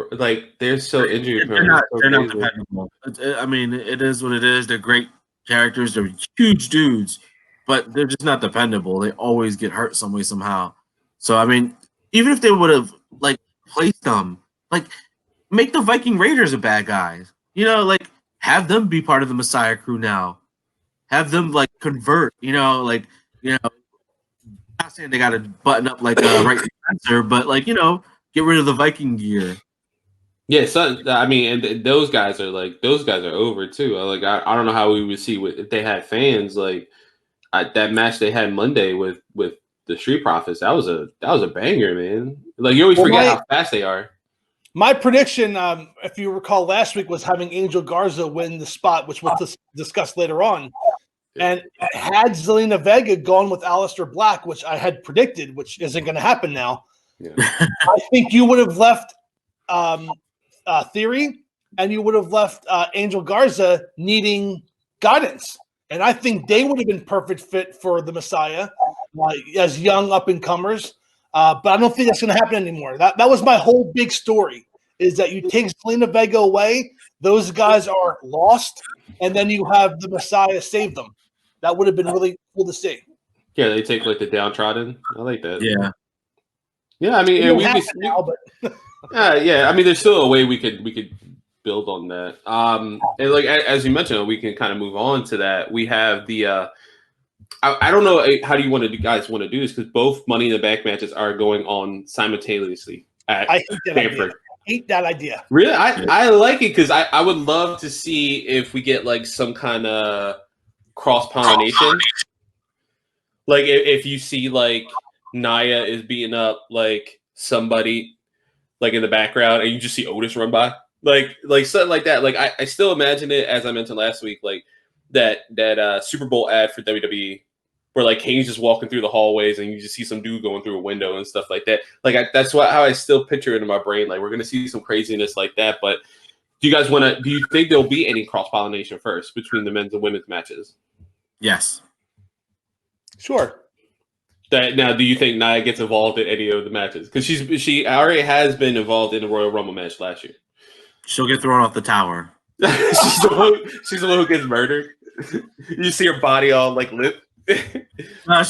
They're so injury prone. They're not dependable. It is what it is. They're great characters. They're huge dudes, but they're just not dependable. They always get hurt some way, somehow. So, even if they would have, placed them, make the Viking Raiders a bad guys. Have them be part of the Messiah crew now. Have them, convert, not saying they got to button up like a right answer, but, get rid of the Viking gear. Yeah, and those guys are over too. I don't know how we would see if they had fans that match they had Monday with the Street Profits. That was a banger, man. You always forget how fast they are. My prediction, if you recall last week, was having Angel Garza win the spot, which we'll discuss later on. And had Zelina Vega gone with Aleister Black, which I had predicted, which isn't going to happen now. Yeah. I think you would have left Theory, and you would have left Angel Garza needing guidance. And I think they would have been perfect fit for the Messiah as young up-and-comers. But I don't think that's going to happen anymore. That was my whole big story, is that you take Zelina Vega away, those guys are lost, and then you have the Messiah save them. That would have been really cool to see. Yeah, they take the downtrodden. I like that. Yeah. Yeah, there's still a way we could build on that. And as you mentioned, we can kind of move on to that. We have the I don't know how do you guys want to do this, because both Money in the Bank matches are going on simultaneously at Stanford. I hate that idea. Really, I like it because I would love to see if we get some kind of cross pollination. If you see Nia is beating up somebody in the background, and you just see Otis run by, something like that. I still imagine it, as I mentioned last week, that Super Bowl ad for WWE, where Kane's just walking through the hallways and you just see some dude going through a window and stuff like that. That's how I still picture it in my brain. We're gonna see some craziness like that. But do you think there'll be any cross pollination first between the men's and women's matches? Yes. Sure. Now, do you think Nia gets involved in any of the matches? Because she already has been involved in the Royal Rumble match last year. She'll get thrown off the tower. she's the one who gets murdered. You see her body all limp. It's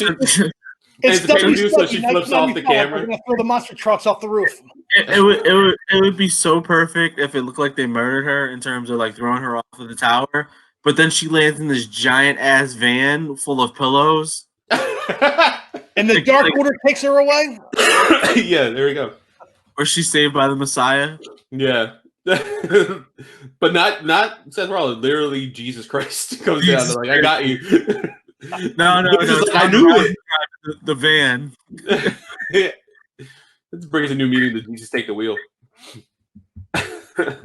so she flips off the camera. We're gonna throw the monster trucks off the roof. It would be so perfect if it looked like they murdered her in terms of throwing her off of the tower, but then she lands in this giant ass van full of pillows. And the Dark Order takes her away? Yeah, there we go. Or she's saved by the Messiah. Yeah. But not Seth Rollins. Literally, Jesus Christ comes down. Like, I got you. No. Like, I knew it. The van. Yeah. This brings a new meaning to Jesus take the wheel.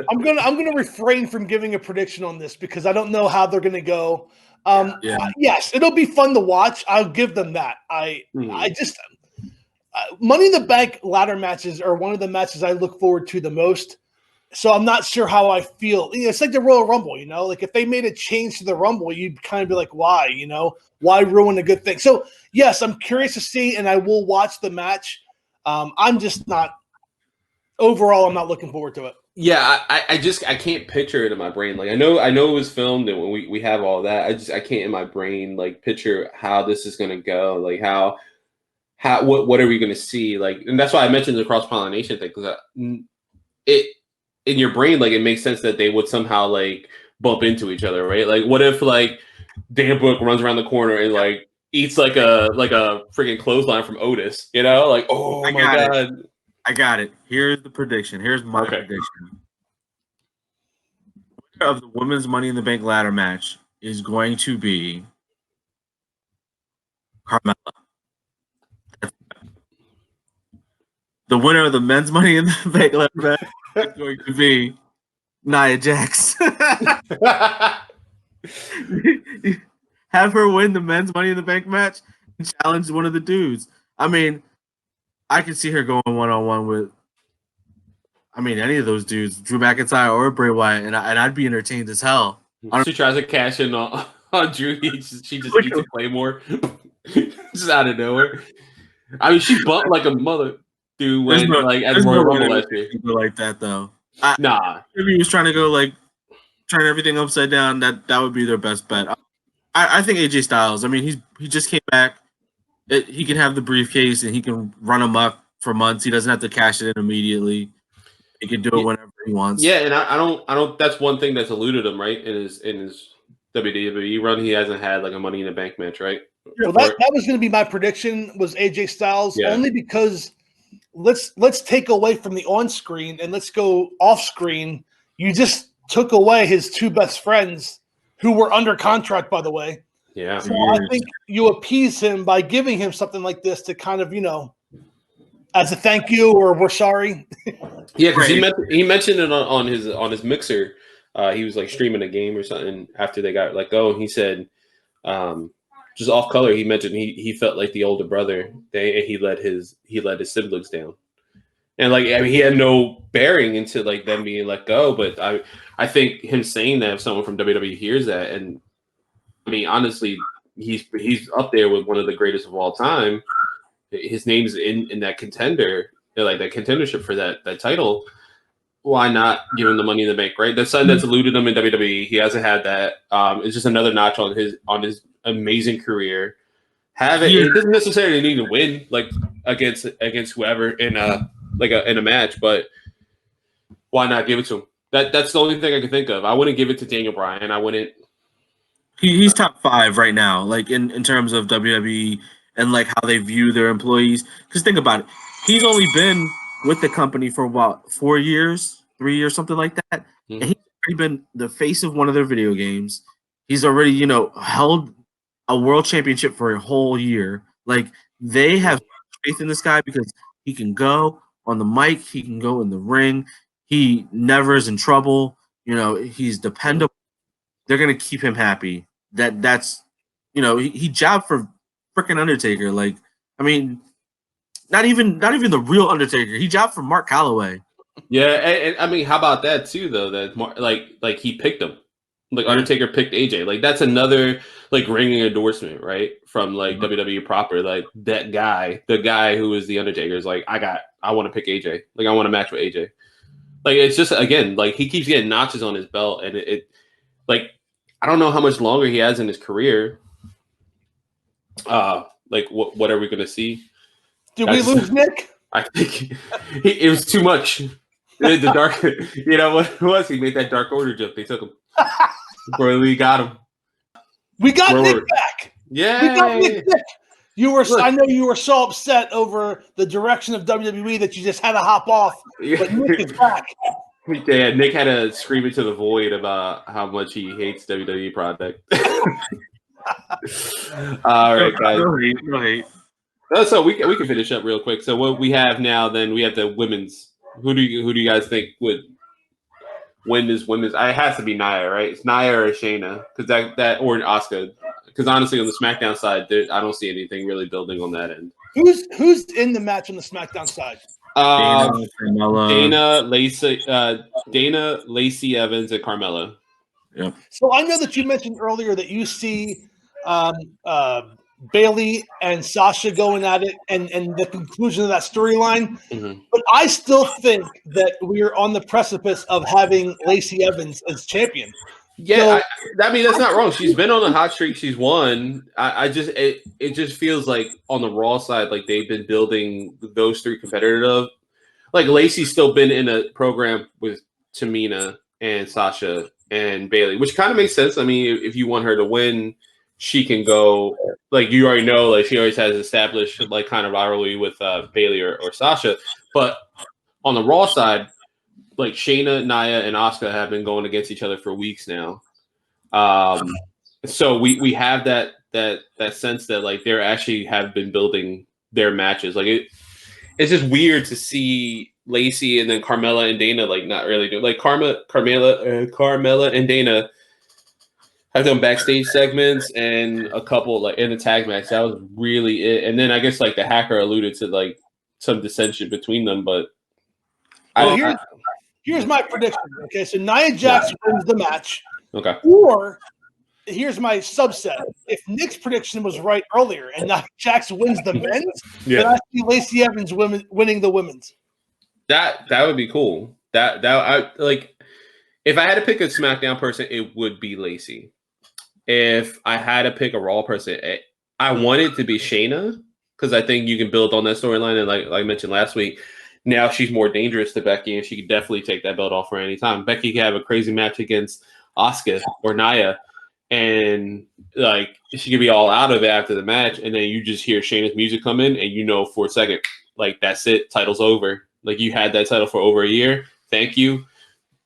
I'm gonna refrain from giving a prediction on this because I don't know how they're gonna go. Yes, it'll be fun to watch. I'll give them that. I just Money in the Bank ladder matches are one of the matches I look forward to the most. So I'm not sure how I feel. It's like the Royal Rumble, like if they made a change to the Rumble, you'd kind of be like, why? Why ruin a good thing? So yes, I'm curious to see, and I will watch the match. I'm just not. Overall, I'm not looking forward to it. Yeah, I can't picture it in my brain. Like I know it was filmed, and when we have all that, I can't in my brain like picture how this is gonna go. Like what are we gonna see? Like, and that's why I mentioned the cross pollination thing because it in your brain like it makes sense that they would somehow like bump into each other, right? Like, what if like Dan Book runs around the corner and like eats like a freaking clothesline from Otis? Like oh my god. I got it. Here's the prediction. Here's my prediction. The winner of the women's Money in the Bank ladder match is going to be Carmella. The winner of the men's Money in the Bank ladder match is going to be Nia Jax. Have her win the men's Money in the Bank match and challenge one of the dudes. I mean, I could see her going one-on-one with, any of those dudes, Drew McIntyre or Bray Wyatt, and I'd be entertained as hell. She tries to cash in on Drew. She just needs to play more. Just out of nowhere. I mean, she bumped like a mother dude when at Royal Rumble last year. Like that though. Nah. If he was trying to go turn everything upside down, that would be their best bet. I think AJ Styles. He just came back. He can have the briefcase and he can run amok for months. He doesn't have to cash it in immediately. He can do it whenever he wants. Yeah, and I don't. That's one thing that's eluded him, right? In his WWE run, he hasn't had like a Money in the Bank match, right? Well, that was going to be my prediction. Was AJ Styles only because let's take away from the on screen and let's go off screen. You just took away his two best friends who were under contract, by the way. Yeah. So I think you appease him by giving him something like this to kind of, as a thank you or we're sorry. Yeah, because he mentioned it on his mixer. He was like streaming a game or something after they got let go, and he said, just off color, he mentioned he felt like the older brother. He let his siblings down, and he had no bearing into like them being let go. But I think him saying that if someone from WWE hears that and honestly, he's up there with one of the greatest of all time. His name's in that contender, like that contendership for that title. Why not give him the Money in the Bank, right? That's something that's eluded him in WWE. He hasn't had that. It's just another notch on his amazing career. It doesn't necessarily need to win like against whoever in a match, but why not give it to him? That's the only thing I can think of. I wouldn't give it to Daniel Bryan. I wouldn't. He's top 5 right now, like in terms of WWE and like how they view their employees. Because think about it, he's only been with the company for about 4 years, 3 years, something like that. Mm-hmm. And he's already been the face of one of their video games. He's already, held a world championship for a whole year. Like they have faith in this guy because he can go on the mic, he can go in the ring, he never is in trouble. He's dependable. They're gonna keep him happy. That's he jobbed for freaking Undertaker. Like, not even the real Undertaker. He jobbed for Mark Calloway. Yeah, and how about that too? Though that he picked him. Like Undertaker picked AJ. Like that's another like ringing endorsement, right? From like WWE proper. Like that guy, the guy who is the Undertaker is like, I want to pick AJ. Like I want to match with AJ. Like it's just again like he keeps getting notches on his belt, and it like. I don't know how much longer he has in his career. What are we going to see? Did we lose Nick? I think it was too much. The dark, what it was? He made that Dark Order jump. They took him. Bro, we got him. We got Nick back. Yeah. We got Nick back. I know you were so upset over the direction of WWE that you just had to hop off. But Nick is back. Yeah, Nick had to scream into the void about how much he hates WWE product. All right, guys. No hate. So we can finish up real quick. So what we have now, then we have the women's. Who do you guys think would win this women's? It has to be Nia, right? It's Nia or Shayna, because that or Asuka. Because honestly, on the SmackDown side, I don't see anything really building on that end. Who's in the match on the SmackDown side? Dana, Lacey Evans, and Carmella. Yep. So I know that you mentioned earlier that you see Bailey and Sasha going at it and the conclusion of that storyline. Mm-hmm. But I still think that we're on the precipice of having Lacey Evans as champion. Yeah, I mean that's not wrong. She's been on a hot streak. She's won. It just feels like on the Raw side, like they've been building those three competitive. Like Lacey's still been in a program with Tamina and Sasha and Bailey, which kind of makes sense. I mean, if you want her to win, she can go. Like you already know, like she always has established like kind of rivalry with Bailey or Sasha. But on the Raw side, like Shayna, Nia, and Asuka have been going against each other for weeks now. So we have that sense that like they're actually have been building their matches. Like it's just weird to see Lacey and then Carmella and Dana like not really do like Carmella and Dana have done backstage segments and a couple like in the tag match. That was really it. And then I guess like the hacker alluded to like some dissension between them, but here's my prediction. Okay, so Nia Jax wins the match. Okay. Or here's my subset. If Nick's prediction was right earlier and Nia Jax wins the men's, then I see Lacey Evans winning the women's. That would be cool. That I like. If I had to pick a SmackDown person, it would be Lacey. If I had to pick a Raw person, I want it to be Shayna because I think you can build on that storyline. And like I mentioned last week, now she's more dangerous to Becky, and she could definitely take that belt off her anytime. Becky could have a crazy match against Asuka or Nia, and like she could be all out of it after the match, and then you just hear Shayna's music come in, and you know for a second, like that's it, title's over. Like you had that title for over a year. Thank you.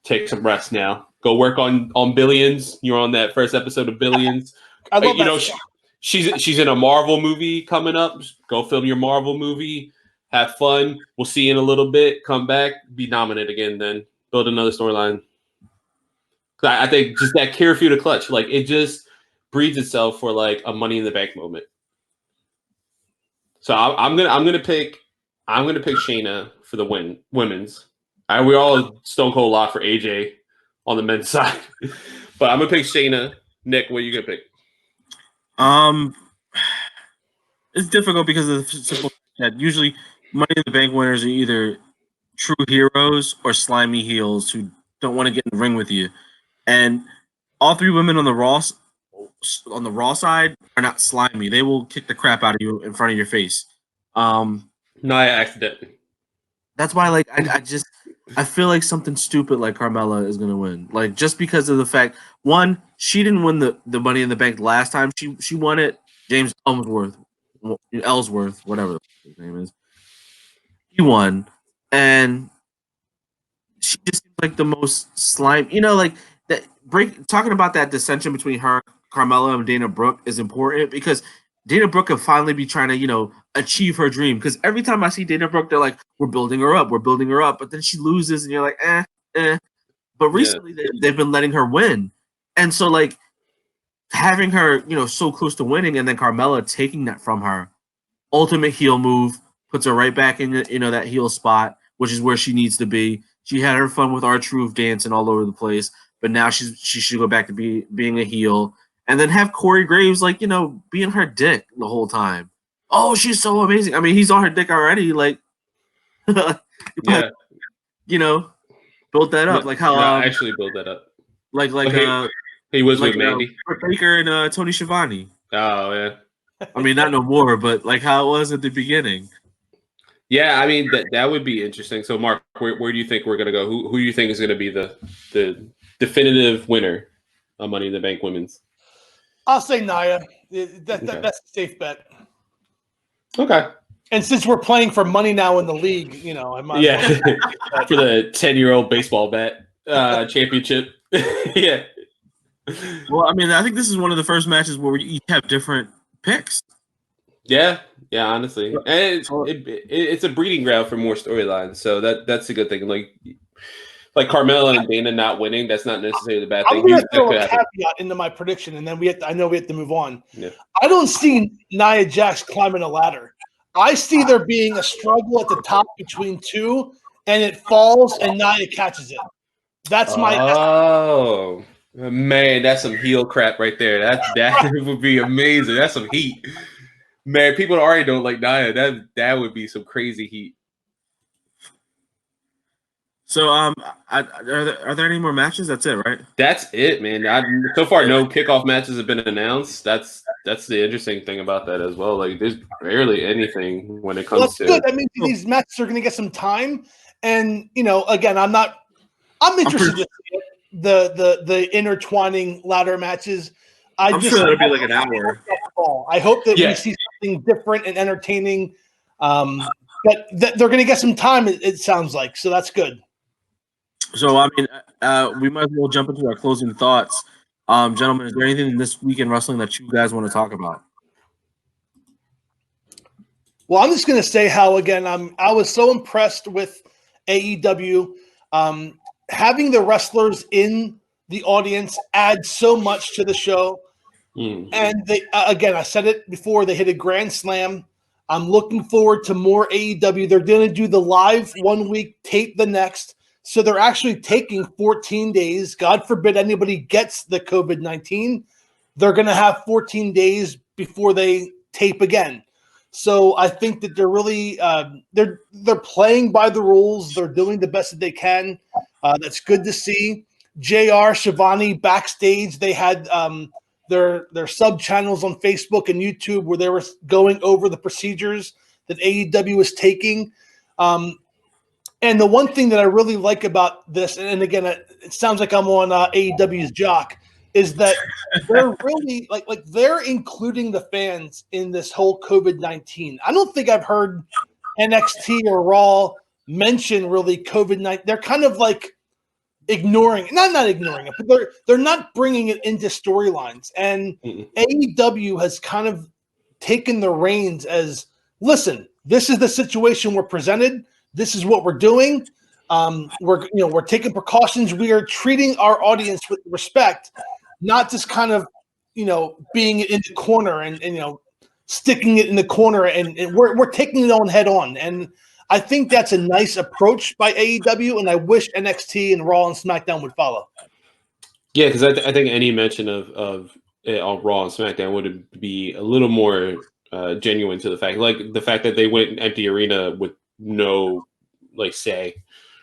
Take some rest now. Go work on Billions. You're on that first episode of Billions. I love that. She's in a Marvel movie coming up. Go film your Marvel movie. Have fun. We'll see you in a little bit. Come back. Be dominant again. Then build another storyline. I think just that care for you to clutch, like it just breeds itself for like a Money in the Bank moment. So I'm gonna pick Shayna for the women's. We all stone cold lock for AJ on the men's side, but I'm gonna pick Shayna. Nick, what are you gonna pick? It's difficult because of the simple that usually Money in the Bank winners are either true heroes or slimy heels who don't want to get in the ring with you, and all three women on the Raw side are not slimy. They will kick the crap out of you in front of your face. Nia accidentally. That's why, like, I feel like something stupid like Carmella is gonna win. Like, just because of the fact, one, she didn't win the Money in the Bank last time. She won it. James Ellsworth, whatever his name is. He won, and she just seems like the most slime. You know, like that talking about that dissension between her, Carmella, and Dana Brooke is important because Dana Brooke could finally be trying to, achieve her dream. Because every time I see Dana Brooke, they're like, we're building her up. But then she loses, and you're like, eh. But recently, they've been letting her win. And so, like, having her, so close to winning, and then Carmella taking that from her, ultimate heel move, puts her right back in, that heel spot, which is where she needs to be. She had her fun with R-Truth dancing all over the place, but now she should go back to being a heel. And then have Corey Graves, like, being her dick the whole time. Oh, she's so amazing. I mean, he's on her dick already. Like, but, build that up. Like how actually build that up. Like he was with Mandy. Britt Baker and Tony Schiavone. Oh yeah. I mean, not no more, but like how it was at the beginning. Yeah, I mean that would be interesting. So, Mark, where do you think we're gonna go? Who do you think is gonna be the definitive winner of Money in the Bank Women's? I'll say Nia. That's a safe bet. Okay. And since we're playing for money now in the league, I might. Yeah, for the 10-year-old baseball bat championship. Yeah. Well, I mean, I think this is one of the first matches where we each have different picks. Yeah, honestly, and it's a breeding ground for more storylines. So that's a good thing. Like Carmella and Dana not winning, that's not necessarily the bad thing. I'm going to throw a caveat into my prediction, and then I know we have to move on. Yeah. I don't see Nia Jax climbing a ladder. I see there being a struggle at the top between two, and it falls, and Nia catches it. That's my. Oh man, that's some heel crap right there. That would be amazing. That's some heat, man. People already don't like Nia. That would be some crazy heat. So, are there any more matches? That's it, right? That's it, man. So far, no kickoff matches have been announced. That's the interesting thing about that as well. Like, there's barely anything when it comes to. Good. I mean, these matches are going to get some time, and again, I'm interested to see the intertwining ladder matches. I'm sure that'll be like an hour. I hope that we see something different and entertaining. But they're going to get some time. It sounds like, so that's good. So, I mean, we might as well jump into our closing thoughts. Gentlemen, is there anything this week in wrestling that you guys want to talk about? Well, I'm just going to say how, again, I was so impressed with AEW. Having the wrestlers in the audience adds so much to the show. And they, again, I said it before, they hit a grand slam. I'm looking forward to more AEW. They're going to do the live 1 week, tape the next. So they're actually taking 14 days. God forbid anybody gets the COVID-19. They're going to have 14 days before they tape again. So I think that they're really they're playing by the rules. They're doing the best that they can. That's good to see. JR, Shivani backstage, they had their sub channels on Facebook and YouTube where they were going over the procedures that AEW was taking. And the one thing that I really like about this, and again, it sounds like I'm on AEW's jock, is that they're really like they're including the fans in this whole COVID-19. I don't think I've heard NXT or Raw mention really COVID-19. They're kind of like ignoring, not ignoring it, but they're not bringing it into storylines. And AEW has kind of taken the reins as, listen, this is the situation we're presented. This is what we're doing. We're taking precautions. We are treating our audience with respect, not just kind of, being in the corner and sticking it in the corner. And we're taking it on head on. And I think that's a nice approach by AEW. And I wish NXT and Raw and SmackDown would follow. Yeah, because I think any mention of on Raw and SmackDown would be a little more genuine to the fact that they went empty arena with no say.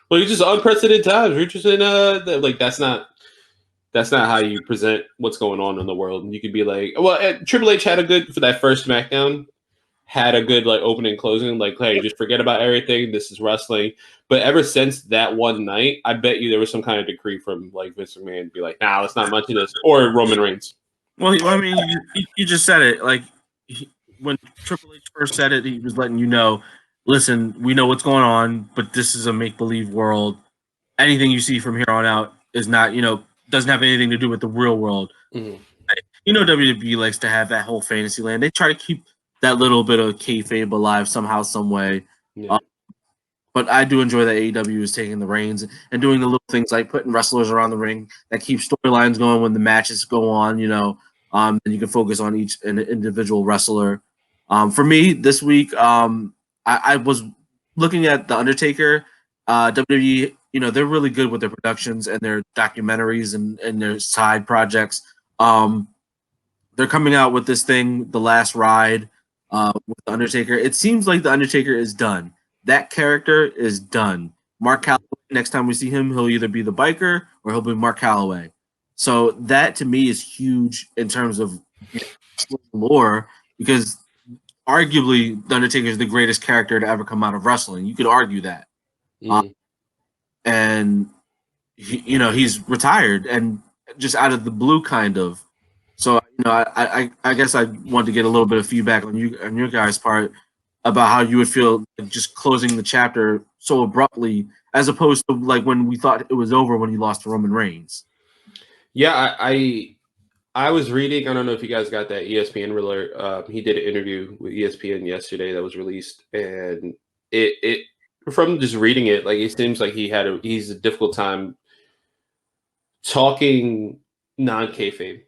Well, it's just unprecedented times. We're just in that's not how you present what's going on in the world. And you could be like, well, Triple H had a good for that first SmackDown, had a good opening and closing, hey, just forget about everything. This is wrestling. But ever since that one night, I bet you there was some kind of decree from Vince McMahon to be like, nah, let's not mention this, or Roman Reigns. Well, I mean, you just said it. When Triple H first said it, he was letting you know, listen, we know what's going on, but this is a make-believe world. Anything you see from here on out is not, doesn't have anything to do with the real world. Mm-hmm. WWE likes to have that whole fantasy land. They try to keep that little bit of kayfabe alive somehow, some way. Yeah. But I do enjoy that AEW is taking the reins and doing the little things like putting wrestlers around the ring that keep storylines going when the matches go on, and you can focus on each individual wrestler. For me, this week, I was looking at The Undertaker. WWE, they're really good with their productions and their documentaries and their side projects. They're coming out with this thing, The Last Ride, with The Undertaker. It seems like The Undertaker is done. That character is done. Mark Calloway, next time we see him, he'll either be the biker or he'll be Mark Calloway. So that, to me, is huge in terms of lore, because arguably, The Undertaker is the greatest character to ever come out of wrestling. You could argue that. And, he's retired and just out of the blue, kind of. So, I guess I wanted to get a little bit of feedback on your guys' part. about how you would feel just closing the chapter so abruptly, as opposed to like when we thought it was over when he lost to Roman Reigns. Yeah, I was reading. I don't know if you guys got that ESPN alert. He did an interview with ESPN yesterday that was released, and it from just reading it, like it seems like he's a difficult time talking non-kayfabe.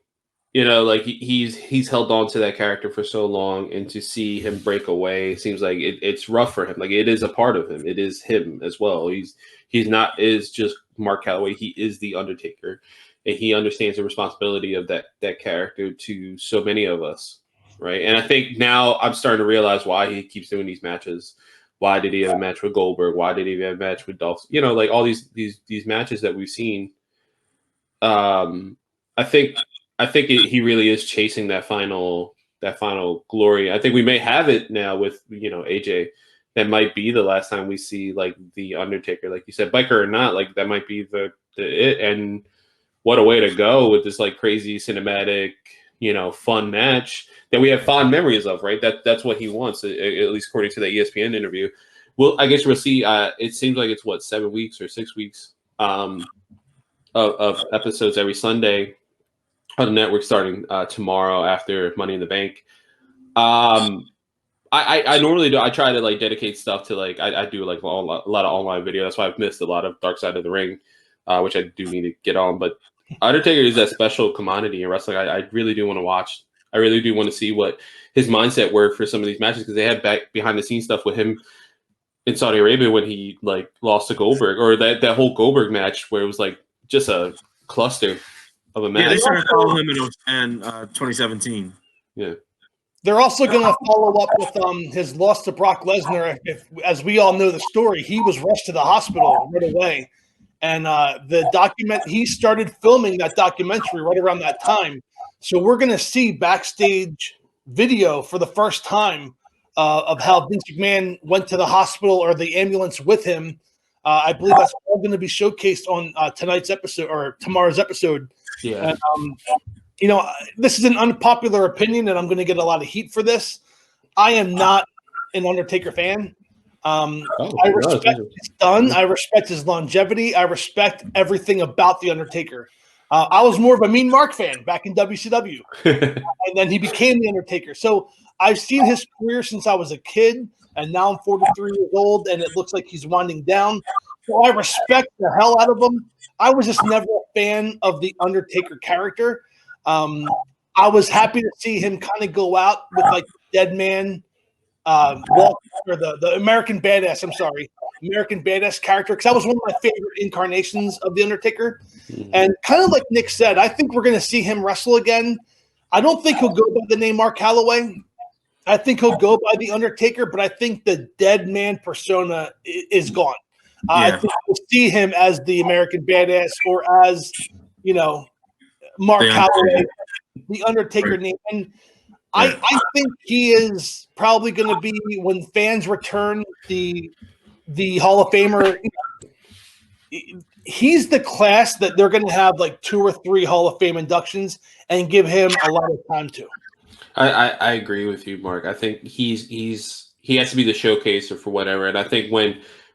You know, like he's held on to that character for so long, and to see him break away seems like it's rough for him. Like it is a part of him. It is him as well. He's not is just Mark Calloway. He is the Undertaker, and he understands the responsibility of that character to so many of us, right? And I think now I'm starting to realize why he keeps doing these matches. Why did he have a match with Goldberg? Why did he have a match with Dolph? You know, like all these matches that we've seen. I think he really is chasing that final glory. I think we may have it now with AJ. That might be the last time we see like the Undertaker, like you said, biker or not. Like that might be the it. And what a way to go with this like crazy cinematic, fun match that we have fond memories of. Right, that's what he wants, at least according to the ESPN interview. Well, I guess we'll see. It seems like it's 7 weeks or 6 weeks. Of episodes every Sunday on the network starting tomorrow after Money in the Bank. I normally do. I try to like dedicate stuff to like I do like a lot of online video. That's why I've missed a lot of Dark Side of the Ring, which I do need to get on. But Undertaker is that special commodity in wrestling. I really do want to watch. I really do want to see what his mindset were for some of these matches, because they had back behind the scenes stuff with him in Saudi Arabia when he like lost to Goldberg, or that whole Goldberg match where it was like just a cluster of a match. Yeah, they started following him in 2017. Yeah. They're also going to follow up with his loss to Brock Lesnar. If, as we all know the story, he was rushed to the hospital right away. And he started filming that documentary right around that time. So we're going to see backstage video for the first time of how Vince McMahon went to the hospital or the ambulance with him. I believe that's all going to be showcased on tonight's episode or tomorrow's episode. Yeah. And, this is an unpopular opinion, and I'm going to get a lot of heat for this. I am not an Undertaker fan. I respect his son. I respect his longevity. I respect everything about The Undertaker. I was more of a Mean Mark fan back in WCW. And then he became The Undertaker. So I've seen his career since I was a kid, and now I'm 43 years old, and it looks like he's winding down. So I respect the hell out of him. I was just never a fan of the Undertaker character. I was happy to see him kind of go out with like Dead Man, walk, or the American Badass. I'm sorry, American Badass character, because that was one of my favorite incarnations of the Undertaker. Mm-hmm. And kind of like Nick said, I think we're going to see him wrestle again. I don't think he'll go by the name Mark Calloway. I think he'll go by the Undertaker, but I think the Dead Man persona is gone. I think we'll see him as the American Badass, or as Mark Calloway, the Undertaker name. And I think he is probably going to be, when fans return the Hall of Famer, he's the class that they're going to have like 2 or 3 Hall of Fame inductions and give him a lot of time to. I agree with you, Mark. I think he has to be the showcaser for whatever. And I think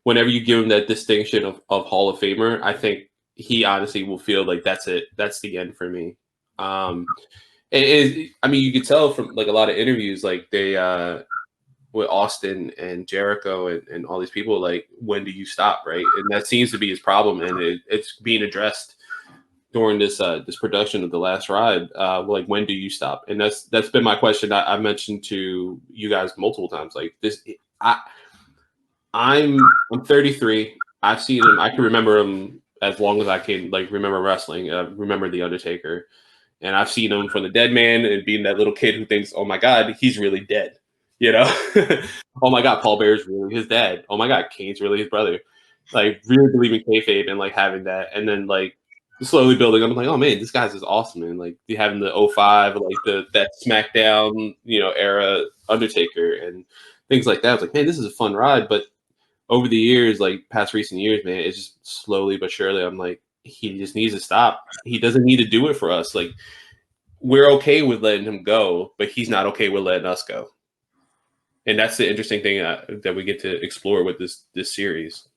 whenever you give him that distinction of Hall of Famer, I think he honestly will feel like that's it. That's the end for me. I mean, you could tell from like a lot of interviews, like they with Austin and Jericho and all these people, like, when do you stop, right? And that seems to be his problem, and it's being addressed during this production of The Last Ride. Like, when do you stop? And that's been my question. I mentioned to you guys multiple times. Like this, I'm 33. I've seen him. I can remember him as long as I can, like, remember wrestling. Remember The Undertaker. And I've seen him from the Dead Man and being that little kid who thinks, oh my God, he's really dead. Oh my God, Paul Bear's really his dad. Oh my God, Kane's really his brother. Like, really believing kayfabe and like having that. And then like slowly building up, I'm like, oh man, this guy's just awesome. And like having the 05, like that SmackDown, era Undertaker and things like that. I was like, man, this is a fun ride. But over the years, like past recent years, man, it's just slowly but surely, I'm like, he just needs to stop. He doesn't need to do it for us. Like, we're okay with letting him go, but he's not okay with letting us go. And that's the interesting thing that we get to explore with this series.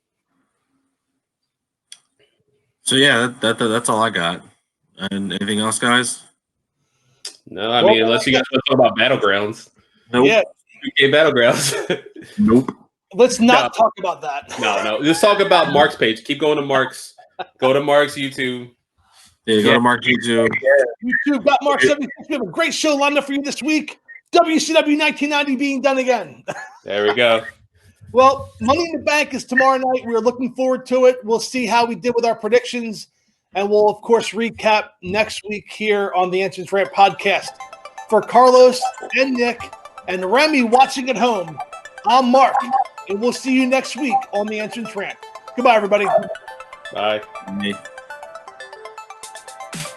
So yeah, that's all I got. And anything else, guys? No, I mean, unless you guys want to talk about Battlegrounds. Nope. Yeah. UK Battlegrounds. Nope. Let's not talk about that. No. Let's talk about Mark's page. Keep going to Mark's. Go to Mark's YouTube. Yeah, go to Mark's YouTube. YouTube got Mark 76. We have a great show lined up for you this week. WCW 1990 being done again. There we go. Well, Money in the Bank is tomorrow night. We're looking forward to it. We'll see how we did with our predictions. And we'll, of course, recap next week here on the Entrance Ramp podcast. For Carlos and Nick and Remy watching at home, I'm Mark. And we'll see you next week on the Entrance Ramp. Goodbye, everybody. Bye.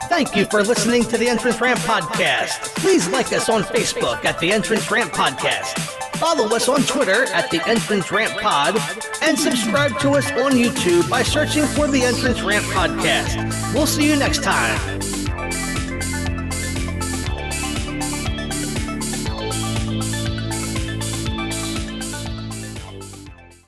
Thank you for listening to the Entrance Ramp Podcast. Please like us on Facebook at the Entrance Ramp Podcast. Follow us on Twitter at the Entrance Ramp Pod, and subscribe to us on YouTube by searching for the Entrance Ramp Podcast. We'll see you next time.